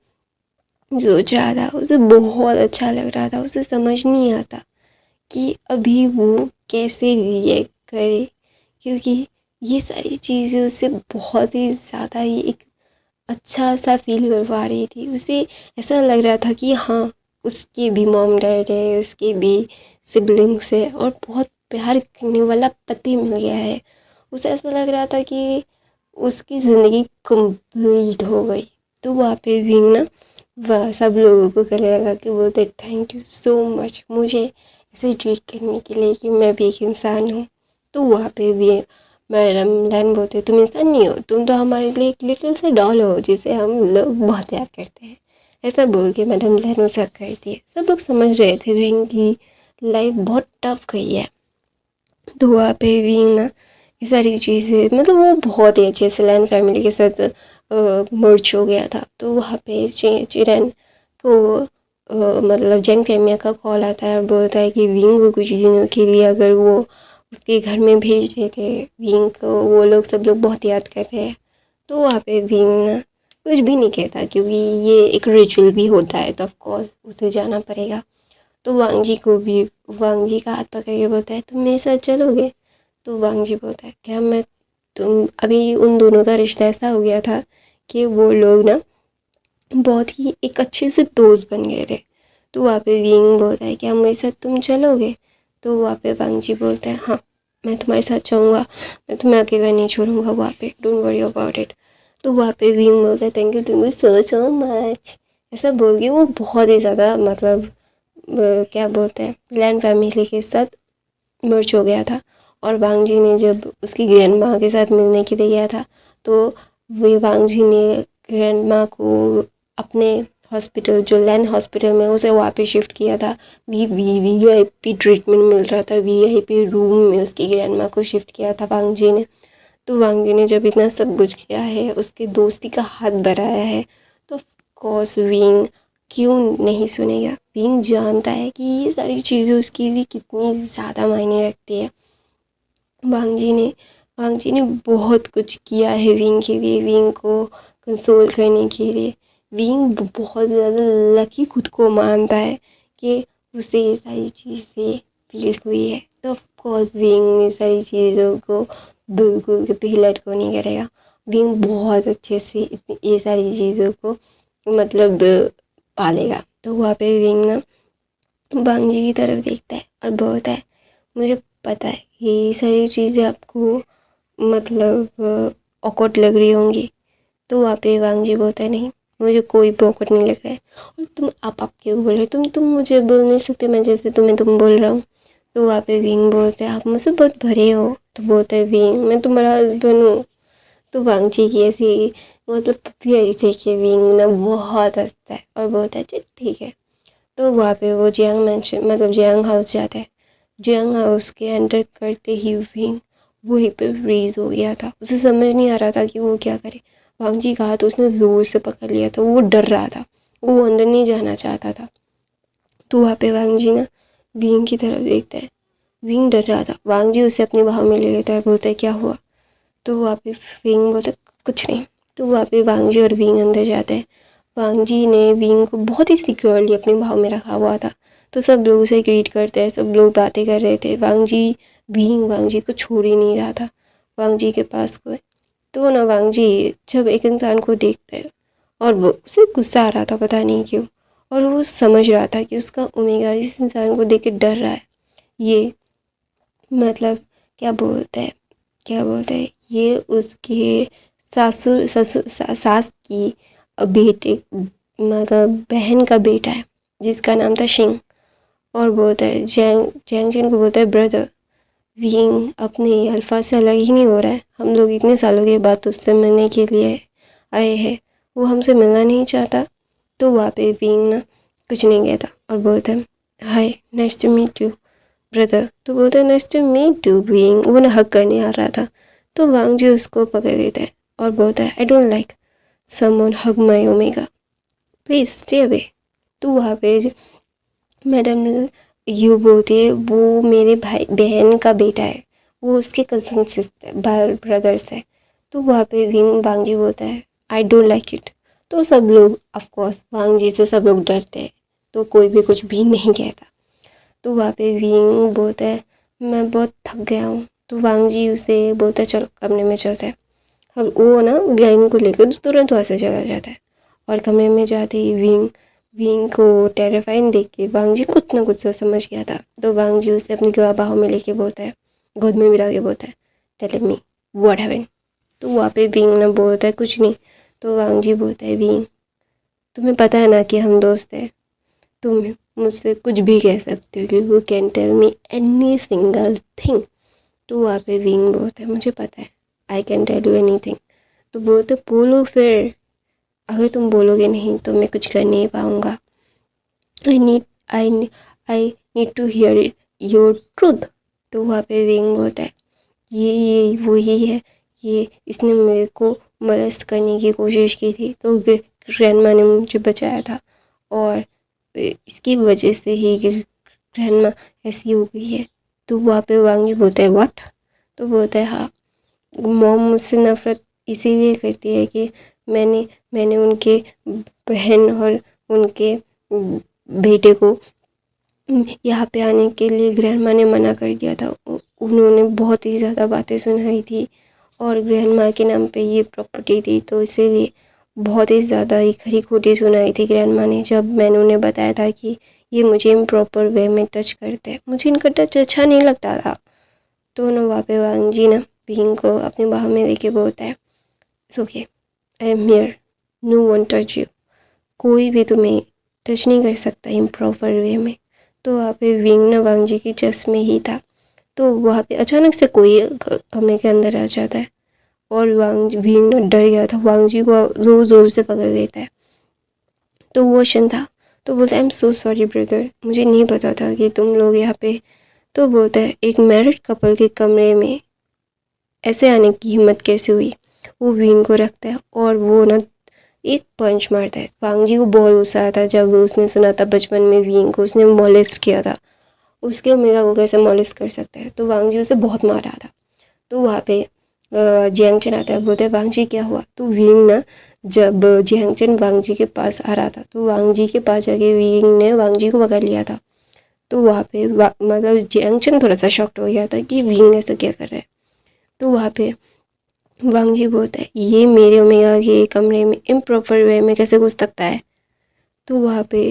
सोच रहा था, उसे बहुत अच्छा लग रहा था, उसे समझ नहीं आता कि अभी वो कैसे रिएक्ट करे, क्योंकि ये सारी चीज़ें उसे बहुत ही ज़्यादा ही एक अच्छा सा फील करवा रही थी। उसे ऐसा लग रहा था कि हाँ उसके भी मॉम डैड है, उसके भी सिबलिंग्स है और बहुत प्यार करने वाला पति मिल गया है। उसे ऐसा लग रहा था कि उसकी ज़िंदगी कंप्लीट हो गई। तो वहाँ पे विंग ना वह सब लोगों को गले लगा के बोलते थैंक यू सो मच मुझे ऐसे ट्रीट करने के लिए कि मैं भी एक इंसान हूँ। तो वहाँ पे भी मैडम लैन बोलते तुम इंसान नहीं हो, तुम तो हमारे लिए एक लिटिल से डॉल हो जिसे हम लोग बहुत प्यार करते हैं। ऐसा बोल के मैडम लैन उसे हक करती है। सब लोग समझ रहे थे विंग की लाइफ बहुत टफ गई है। तो वहाँ पे विंग ना ये सारी चीज़ें मतलब वो बहुत ही अच्छे से लैन फैमिली के साथ मर्ज हो गया था। तो वहाँ पे चिरन को मतलब जंग फैमिया का कॉल आता है और बोलता है कि विंग को कुछ दिनों के लिए अगर वो उसके घर में भेज देते, विंग को वो लोग सब लोग बहुत याद कर रहे हैं। तो वहाँ पे विंग ना कुछ भी नहीं कहता क्योंकि ये एक रिचुअल भी होता है, तो ऑफ कोर्स उसे जाना पड़ेगा। तो वांग जी को भी वांग जी का हाथ पकड़ के बोलता है तुम मेरे साथ चलोगे? तो वांग जी बोलता है क्या मैं तुम अभी उन दोनों का रिश्ता ऐसा हो गया था कि वो लोग ना बहुत ही एक अच्छे से दोस्त बन गए थे। तो वहाँ पे विंग बोलता है क्या मेरे साथ तुम चलोगे? तो वहाँ पे वांग जी बोलते हैं हाँ मैं तुम्हारे साथ जाऊँगा, मैं तुम्हें अकेला नहीं छोड़ूंगा वहाँ पे, डोंट वरी अबाउट इट। तो वहाँ पे विंग बोलता है thank you so so much. ऐसा बोल के वो बहुत ही ज़्यादा मतलब क्या बोलते हैं लैन फैमिली के साथ मर्ज हो गया था। और वांग जी ने जब उसकी ग्रैंड माँ के साथ मिलने के लिए गया था तो वे वांग जी ने ग्रैंड माँ को अपने हॉस्पिटल जो लैन हॉस्पिटल में उसे वहाँ पे शिफ्ट किया था। वीआईपी ट्रीटमेंट मिल रहा था, वीआईपी रूम में उसकी ग्रैंड माँ को शिफ्ट किया था वांग जी ने। तो वांग जी ने जब इतना सब कुछ किया है, उसके दोस्ती का हाथ बढ़ाया है, तो ऑफ कोर्स विंग क्यों नहीं सुनेगा। विंग जानता है कि ये सारी चीज़ें उसके लिए कितनी ज़्यादा मायने रखती है। वांग जी ने वांग जी ने बहुत कुछ किया है विंग के लिए, विंग को कंसोल करने के लिए। विंग बहुत ज़्यादा लकी खुद को मानता है कि उसे ये सारी चीज़ें फील हुई है। तो ऑफ कोर्स विंग ये सारी चीज़ों को बिल्कुल भी लेट को नहीं करेगा। विंग बहुत अच्छे से ये सारी चीज़ों को मतलब पालेगा। तो वहाँ पे विंग ना वांग जी की तरफ देखता है और बोलता है मुझे पता है ये सारी चीज़ें आपको मतलब ऑकवर्ड लग रही होंगी। तो वहाँ पे वांग जी बोलता है नहीं मुझे कोई बॉकअट नहीं लग रहा है। और तुम आप क्यों बोल रहे हो? तुम मुझे बोल नहीं सकते, मैं जैसे तुम्हें तुम बोल रहा हूँ। तो वहाँ पे विंग बोलते हैं आप मुझसे बहुत भरे हो। तो बोलते हैं विंग मैं तुम्हारा हस्बैंड हूँ। तो वांगची की ऐसी मतलब फिर ऐसे कि विंग ना बहुत हंसता है और बोलता है चल ठीक है। तो वहाँ पे वो जियांग मैंशन मतलब जियांग हाउस जाता है। जियांग हाउस के अंदर करते ही विंग वहीं पे फ्रीज हो गया था। उसे समझ नहीं आ रहा था कि वो क्या करे। वांगजी का हाथ उसने ज़ोर से पकड़ लिया था। वो डर रहा था, वो अंदर नहीं जाना चाहता था। तो वहाँ पे वांगजी ना विंग की तरफ देखता है। विंग डर रहा था। वांगजी उसे अपनी बाहों में ले लेता है, बोलता है क्या हुआ? तो वहाँ पे विंग बोलता है कुछ नहीं। तो वहाँ पे वांगजी और विंग अंदर जाते हैं। वांगजी ने विंग को बहुत ही सिक्योरली अपनी बाहों में रखा हुआ था। तो सब लोग उसे ग्रीट करते हैं, सब लोग बातें कर रहे थे। विंग वांगजी को छोड़ ही नहीं रहा था वांगजी के पास कोई। तो ना वांगजी जब एक इंसान को देखता है और वो उसे गुस्सा आ रहा था पता नहीं क्यों, और वो समझ रहा था कि उसका ओमेगा इस इंसान को देख के डर रहा है। ये मतलब क्या बोलते हैं ये उसके सास की बेटे मतलब बहन का बेटा है जिसका नाम था शिंग। और बोलता है जैंग जिन को बोलता है ब्रदर, विंग अपने अल्फा से अलग ही नहीं हो रहा है। हम लोग इतने सालों के बाद उससे मिलने के लिए आए हैं, वो हमसे मिलना नहीं चाहता। तो वहाँ पे विंग ना कुछ नहीं कहता और बोलता है hi nice to meet you brother. तो बोलता है nice to meet you Wing. वो ना हक करने आ रहा था। तो वांग जी उसको पकड़ लेता है और बोलता है I don't like someone hug my omega, please stay away. तो वहाँ पे मैडम यू बोलती है वो मेरे भाई बहन का बेटा है, वो उसके कज़न सिस्टर ब्रदर्स है। तो वहाँ पे वांग जी बोलता है आई डोंट लाइक इट। तो सब लोग ऑफकोर्स वांग जी से सब लोग डरते हैं, तो कोई भी कुछ भी नहीं कहता। तो वहाँ पे विंग बोलता है मैं बहुत थक गया हूँ। तो वांग जी उसे बोलता है चलो कमरे में चलते हैं। हम वो ना विंग को लेकर तुरंत वहाँ से चला जाता है। और कमरे में जाते ही विंग को टेरिफाइंग देख के वांग जी कुछ ना कुछ तो समझ गया था। तो वांग जी उसे अपनी बाहों में लेके बोलता है, गोद में मिला के बोलता है टेल मी व्हाट हैपेंड। तो वहाँ पे विंग ना बोलता है कुछ नहीं। तो वांग जी बोलता है विंग तुम्हें पता है ना कि हम दोस्त हैं, तुम मुझसे कुछ भी कह सकते हो, you can tell me any single thing. तो वहाँ पे विंग बोलता है मुझे पता है I can tell you anything. तो बोलते बोलो फिर, अगर तुम बोलोगे नहीं तो मैं कुछ कर नहीं पाऊँगा। I need I I need to hear your truth. तो वहाँ पे विंग बोलता है ये वही है, ये इसने मेरे को मदद करने की कोशिश की थी तो ग्रैंडमा ने मुझे बचाया था, और इसकी वजह से ही ग्रैंडमा ऐसी हो गई है। तो वहाँ पे वांगी बोलता है व्हाट। तो बोलता है हाँ मॉम मुझसे नफ़रत इसीलिए करती है कि मैंने उनके बहन और उनके बेटे को यहाँ पे आने के लिए ग्रैंडमा ने मना कर दिया था। उन्होंने बहुत ही ज़्यादा बातें सुनाई थी और ग्रैंडमा के नाम पे ये प्रॉपर्टी थी, तो इसीलिए बहुत ही ज़्यादा ही खरी खोटी सुनाई थी ग्रैंडमा ने जब मैंने उन्हें बताया था कि ये मुझे इम्प्रॉपर वे में टच करते हैं। मुझे इनका टच अच्छा नहीं लगता था। तो ना वहाँ पे वांग जी ना विंग को अपने बाहों में लेके बोलता है it's okay I am here, no one touch you. कोई भी तुम्हें टच नहीं कर सकता इम्प्रॉपर वे में। तो वहाँ पे विंग ना वांग जी की चस में ही था। तो वहाँ पे अचानक से कोई कमरे के अंदर आ जाता है और विंग ना डर गया था, वांग जी को ज़ोर ज़ोर से पकड़ लेता है। तो वो शन था। तो बोलता है I am so sorry brother, मुझे नहीं पता था कि तुम लोग यहाँ पे। तो बोलता है एक मैरिड कपल के कमरे में ऐसे आने की हिम्मत कैसे हुई। वो विंग को रखता है और वो ना एक पंच मारता है। वांग जी को बहुत गुस्सा आता है जब उसने सुना था बचपन में विंग को उसने मॉलेस्ट किया था, उसके ओमेगा को कैसे मॉलेस्ट कर सकता है। तो वांग जी उसे बहुत मारा था। तो वहाँ पे जियांगचन आता है, बोलते हैं वांग जी क्या हुआ। तो विंग ना जब जियांगचन वांग जी के पास आ रहा था तो वांग जी के पास जाके विंग ने वांग जी को पकड़ लिया था। तो वहाँ पे मतलब जियांगचन थोड़ा सा शॉक्ट हो गया था कि विंग ऐसा क्या कर रहा है। तो वहाँ पे वांग जी बोलता है ये मेरे ओमेगा के कमरे में इम्प्रॉपर वे में कैसे घुस सकता है। तो वहाँ पे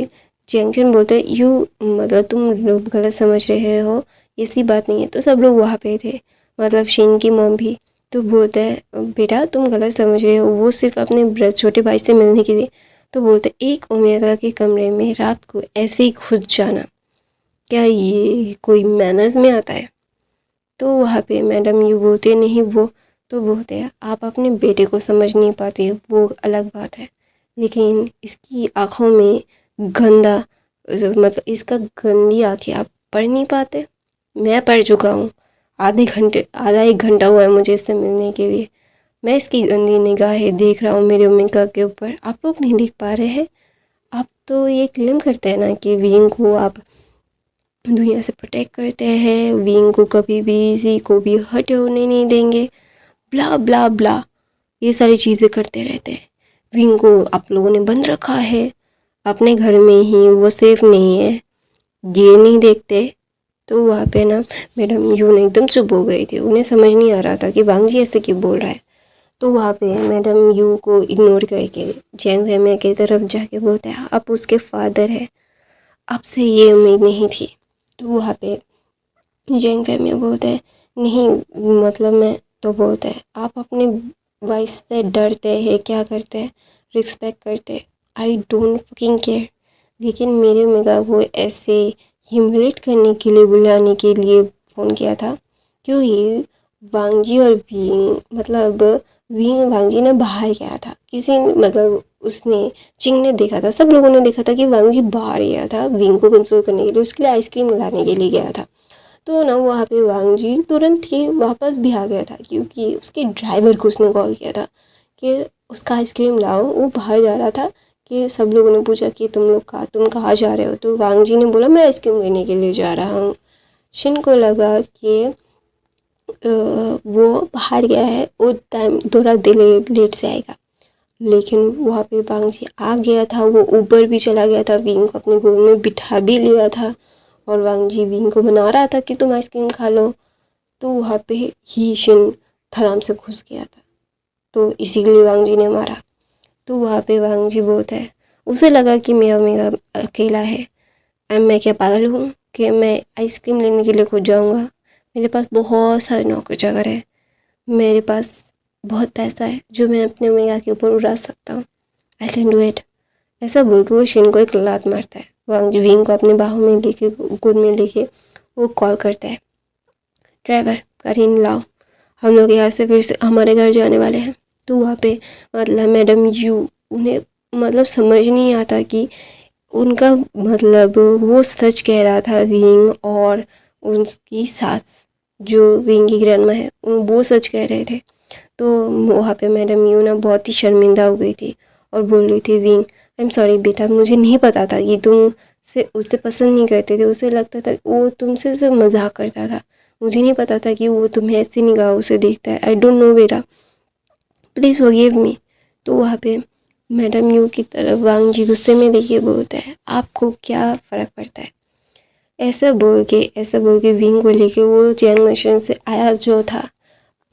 जियांगचन बोलता है यू मतलब तुम लोग गलत समझ रहे हो, ऐसी बात नहीं है। तो सब लोग वहाँ पे थे, मतलब शिंग की मॉम भी। तो बोलता है बेटा तुम गलत समझ रहे हो, वो सिर्फ अपने छोटे भाई से मिलने के लिए। तो बोलते एक ओमेगा के कमरे में रात को ऐसे ही घुस जाना, क्या ये कोई मैनर्स में आता है? तो वहाँ पे मैडम यू बोलते नहीं वो तो बोलते हैं आप अपने बेटे को समझ नहीं पाते, वो अलग बात है, लेकिन इसकी आँखों में गंदा मतलब इसका गंदी आँखें आप पढ़ नहीं पाते? मैं पढ़ चुका हूँ, आधा एक घंटा हुआ है मुझे इससे मिलने के लिए। मैं इसकी गंदी निगाहें देख रहा हूँ मेरे ओमेगा के ऊपर, आप लोग नहीं देख पा रहे हैं? आप तो ये क्लेम करते हैं ना कि विंग को आप दुनिया से प्रोटेक्ट करते हैं, विंग को कभी भी किसी को भी हर्ट होने नहीं देंगे, ब्ला ब्ला ब्ला, ये सारी चीज़ें करते रहते हैं। विंग को आप लोगों ने बंद रखा है अपने घर में ही, वो सेफ नहीं है, ये नहीं देखते। तो वहाँ पे ना मैडम यू ने एकदम चुप हो गई थी, उन्हें समझ नहीं आ रहा था कि वांग जी ऐसे क्यों बोल रहा है। तो वहाँ पे मैडम यू को इग्नोर करके जैंग फैमिया की तरफ जाके बोलते हैं आप उसके फादर हैं, आपसे ये उम्मीद नहीं थी। तो वहाँ पे जैंग फैमिया बोलते हैं नहीं मतलब मैं, तो बोलते हैं आप अपने वाइफ से डरते हैं, क्या करते हैं, रिस्पेक्ट करते हैं, आई डोंट फकिंग केयर। लेकिन मेरे मेगा को ऐसे ह्यूमिलेट करने के लिए, बुलाने के लिए फ़ोन किया था क्योंकि वांगजी और विंग मतलब विंग वांगजी ने बाहर गया था, किसी मतलब उसने चिंग ने देखा था, सब लोगों ने देखा था कि वांगजी बाहर गया था विंग को कंसोल करने के लिए, उसके लिए आइसक्रीम लाने के लिए गया था। तो ना वहाँ पे वांगजी तुरंत ही वापस भी आ गया था क्योंकि उसके ड्राइवर को उसने कॉल किया था कि उसका आइसक्रीम लाओ, वो बाहर जा रहा था। कि सब लोगों ने पूछा कि तुम कहाँ जा रहे हो, तो वांगजी ने बोला मैं आइसक्रीम लेने के लिए जा रहा हूँ। शिन को लगा कि वो बाहर गया है, वो टाइम थोड़ा लेट से आएगा, लेकिन वहाँ पे वांगजी आ गया था, वो ऊपर भी चला गया था, विंग को अपने गोद में बिठा भी लिया था और वांगजी विंग को बना रहा था कि तुम आइसक्रीम खा लो। तो वहाँ पे ही शिन धड़ाम से घुस गया था, तो इसीलिए वांगजी ने मारा। तो वहाँ पे वांगजी बोलता है उसे लगा कि मेरा अकेला है, अब मैं क्या पागल हूँ कि मैं आइसक्रीम लेने के लिए खुद जाऊँगा, मेरे पास बहुत सारे नौकर चाकर है, मेरे पास बहुत पैसा है जो मैं अपने ओमेगा के ऊपर उड़ा सकता हूँ, आई कैन डू इट। ऐसा बोल के वो शिन को एक लात मारता है। वांगजी विंग को अपने बाहों में लेके, गोद में लेके वो कॉल करता है ड्राइवर गाड़ी लाओ, हम लोग यहाँ से फिर से हमारे घर जाने वाले हैं। तो वहाँ पे मतलब मैडम यू उन्हें मतलब समझ नहीं आता कि उनका मतलब वो सच कह रहा था विंग, और उनकी सास जो विंग की ग्रैंडमा है वो सच कह रहे थे। तो वहाँ पे मैडम यू ना बहुत ही शर्मिंदा हो गई थी और बोल रही थी विंग आई एम सॉरी बेटा, मुझे नहीं पता था कि तुम से उसे पसंद नहीं करते थे, उसे लगता था वो तुमसे सिर्फ मजाक करता था, मुझे नहीं पता था कि वो तुम्हें ऐसी निगाहों से देखता है, आई डोंट नो बेटा, प्लीज़ फॉरगिव मी। तो वहाँ पे मैडम यू की तरफ वांग जी गुस्से में देखिए बोलता है आपको क्या फ़र्क पड़ता है। ऐसा बोल के विंग को लेके वो चैन मिशन से आया जो था,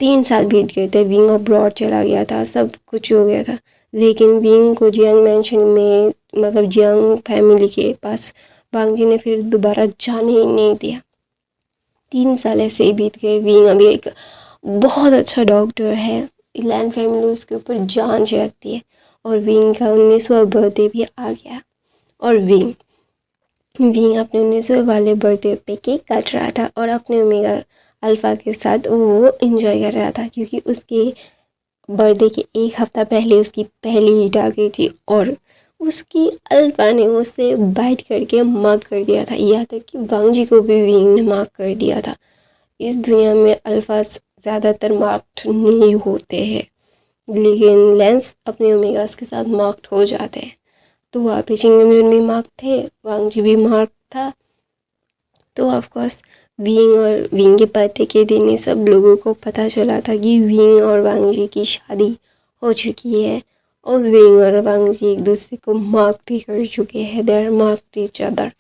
3 साल बीत गए थे, विंग अब्रॉड चला गया था, सब कुछ हो गया था, लेकिन विंग को जियांग मैंशन में मतलब जियांग फैमिली के पास वांग जी ने फिर दोबारा जाने ही नहीं दिया। 3 साल ऐसे ही बीत गए। विंग अभी एक बहुत अच्छा डॉक्टर है, इलैन फैमिली उसके ऊपर जान छिड़कती है और विंग का 19वां बर्थडे भी आ गया और विंग अपने 19वें वाले बर्थडे पे केक काट रहा था और अपने ओमेगा अल्फ़ा के साथ वो इंजॉय कर रहा था क्योंकि उसके बर्थडे के एक हफ्ता पहले उसकी पहली ईद आ गई थी और उसकी अल्फ़ा ने उसे बाइट करके मार्क कर दिया था, यहाँ तक कि वांग जी को भी विंग ने मार्क कर दिया था। इस दुनिया में अल्फ़ा ज़्यादातर मार्क्ड नहीं होते हैं, लेकिन लेंस अपने ओमेगास के साथ मार्क्ड हो जाते हैं। तो वहाँ पे चिंगम भी मार्क थे, वांग जी भी मार्क था। तो ऑफकोर्स विंग के बर्थडे के दिन ही सब लोगों को पता चला था कि विंग और वांग जी की शादी हो चुकी है और विंग और वांग जी एक दूसरे को मार्क भी कर चुके हैं, देयर मार्क ईच अदर।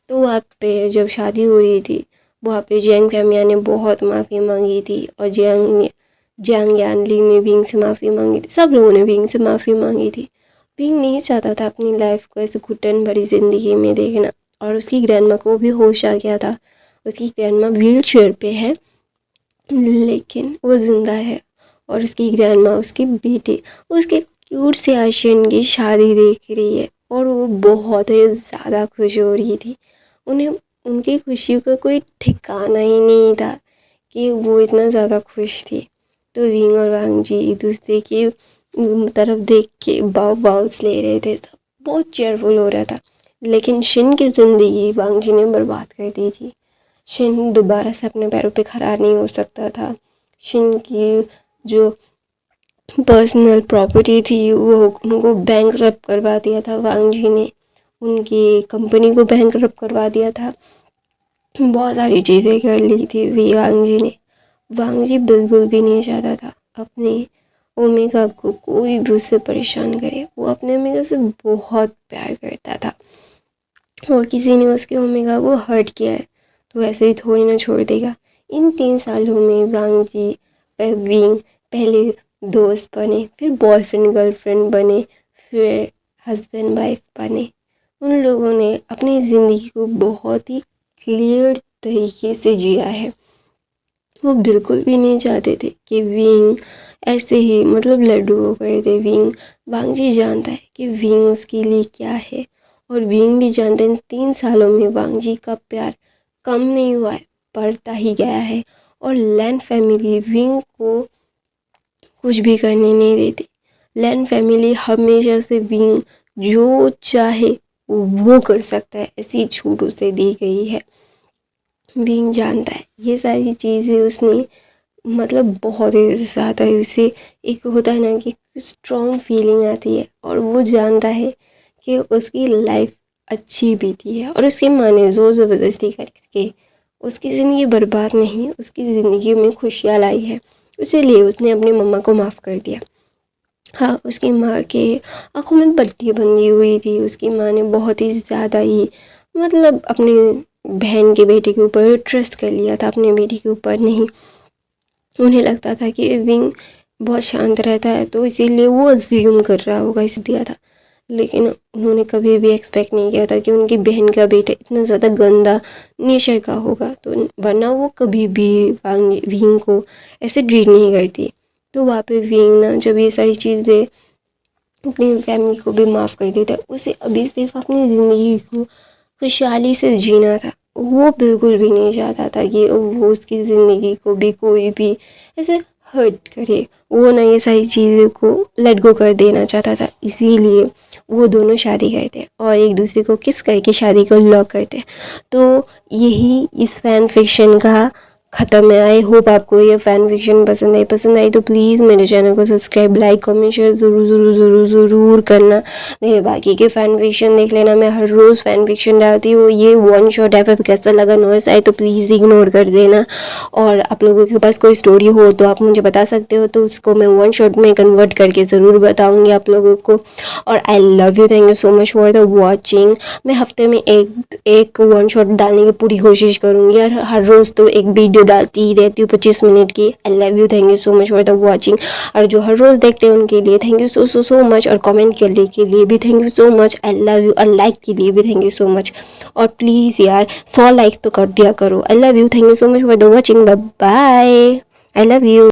तो वहाँ पे जब शादी हो रही थी वहाँ पे जियांग फैमिया ने बहुत माफ़ी मांगी थी और जियांग यानली ने विंग से माफ़ी मांगी थी, सब लोगों ने विंग से माफ़ी मांगी थी। विंग नहीं चाहता था अपनी लाइफ को ऐसे घुटन भरी ज़िंदगी में देखना और उसकी ग्रैंडमा को भी होश आ गया था। उसकी ग्रैंडमा व्हील चेयर पे है लेकिन वो ज़िंदा है और उसकी ग्रैंडमा उसके बेटे उसके क्यूट से आशियन की शादी देख रही है और वो बहुत ही ज़्यादा खुश हो रही थी। उन्हें उनकी खुशी का कोई ठिकाना ही नहीं था कि वो इतना ज़्यादा खुश थी। तो विंग और वांग जी एक दूसरे की तरफ देख के बाउल्स ले रहे थे। सब बहुत चेयरफुल हो रहा था। लेकिन शिन की ज़िंदगी वांग जी ने बर्बाद कर दी थी। शिन दोबारा से अपने पैरों पे खड़ा नहीं हो सकता था। शिन की जो पर्सनल प्रॉपर्टी थी वो उनको बैंकरप्ट करवा दिया था वांग जी ने। उनकी कंपनी को बैंकरप्ट करवा दिया था। बहुत सारी चीज़ें कर ली थी वांग जी ने। वांग जी बिल्कुल भी नहीं चाहता था अपने ओमेगा को कोई भी उससे परेशान करे। वो अपने ओमेगा से बहुत प्यार करता था और किसी ने उसके ओमेगा को हर्ट किया है तो ऐसे ही थोड़ी ना छोड़ देगा। इन 3 सालों में वांग जी विंग पहले दोस्त बने, फिर बॉयफ्रेंड गर्लफ्रेंड बने, फिर हस्बैंड वाइफ बने। उन लोगों ने अपनी ज़िंदगी को बहुत ही क्लियर तरीके से जिया है। वो बिल्कुल भी नहीं चाहते थे कि विंग ऐसे ही मतलब लड्डू कर दे। विंग वांग जी जानता है कि विंग उसके लिए क्या है और विंग भी जानते हैं 3 सालों में वांग जी का प्यार कम नहीं हुआ है, बढ़ता ही गया है। और लैन फैमिली विंग को कुछ भी करने नहीं देती। लैन फैमिली हमेशा से विंग जो चाहे वो कर सकता है, ऐसी छूट उसे दी गई है। विंग जानता है ये सारी चीज़ें उसने मतलब बहुत ही ज़्यादा उसे एक होता है ना कि स्ट्रॉन्ग फीलिंग आती है और वो जानता है कि उसकी लाइफ अच्छी बीती है और उसकी माँ ने ज़ोर ज़बरदस्ती करके उसकी ज़िंदगी बर्बाद नहीं, उसकी ज़िंदगी में खुशियाँ लाई है। इसीलिए उसने अपनी मम्मा को माफ़ कर दिया। हाँ, उसकी माँ के आँखों में पट्टी बंधी हुई थी। उसकी माँ ने बहुत ही ज़्यादा ही मतलब अपनी बहन के बेटे के ऊपर ट्रस्ट कर लिया था, अपने बेटे के ऊपर नहीं। उन्हें लगता था कि विंग बहुत शांत रहता है तो इसीलिए वो अज्यूम कर रहा होगा, इस दिया था। लेकिन उन्होंने कभी भी एक्सपेक्ट नहीं किया था कि उनकी बहन का बेटा इतना ज़्यादा गंदा नेचर का होगा। तो वरना वो कभी भी विंग को ऐसे ट्रीट नहीं करती। तो वहाँ पे विंग ना जब ये सारी चीज़ें अपनी फैमिली को भी माफ़ कर देता है, उसे अभी सिर्फ अपनी ज़िंदगी को खुशहाली से जीना था। वो बिल्कुल भी नहीं चाहता था कि वो उसकी ज़िंदगी को भी कोई भी ऐसे हर्ट करे। वो ना ये सारी चीज़ों को लेट गो कर देना चाहता था। इसीलिए वो दोनों शादी करते हैं और एक दूसरे को किस करके शादी को लॉक करते हैं। तो यही इस फैन फिक्शन का ख़त्म है। आई होप आपको ये फैन फिक्शन पसंद आई तो प्लीज़ मेरे चैनल को सब्सक्राइब, लाइक, कमेंट, शेयर ज़रूर करना। मेरे बाकी के फैन फिक्शन देख लेना। मैं हर रोज़ फैन फिक्शन डालती हूँ। ये वन शॉट एफ कैसा लगा, नॉइस आए तो प्लीज़ इग्नोर कर देना। और आप लोगों के पास कोई स्टोरी हो तो आप मुझे बता सकते हो, तो उसको मैं वन शॉट में कन्वर्ट करके ज़रूर बताऊँगी आप लोगों को। और आई love you, thank you so much for the watching. मैं हफ्ते में एक वन शॉट डालने की पूरी कोशिश करूँगी और हर रोज़ तो एक वीडियो डालती ही रहती हूँ 25 मिनट की। I love you, thank you so much for the watching. और जो हर रोज़ देखते हैं उनके लिए थैंक यू सो मच। और कमेंट करने के लिए भी thank you so much. I love you. और लाइक के लिए भी थैंक यू सो मच। और प्लीज़ यार 100 लाइक तो कर दिया करो। I love you, thank you so much for the watching. Bye, I love you.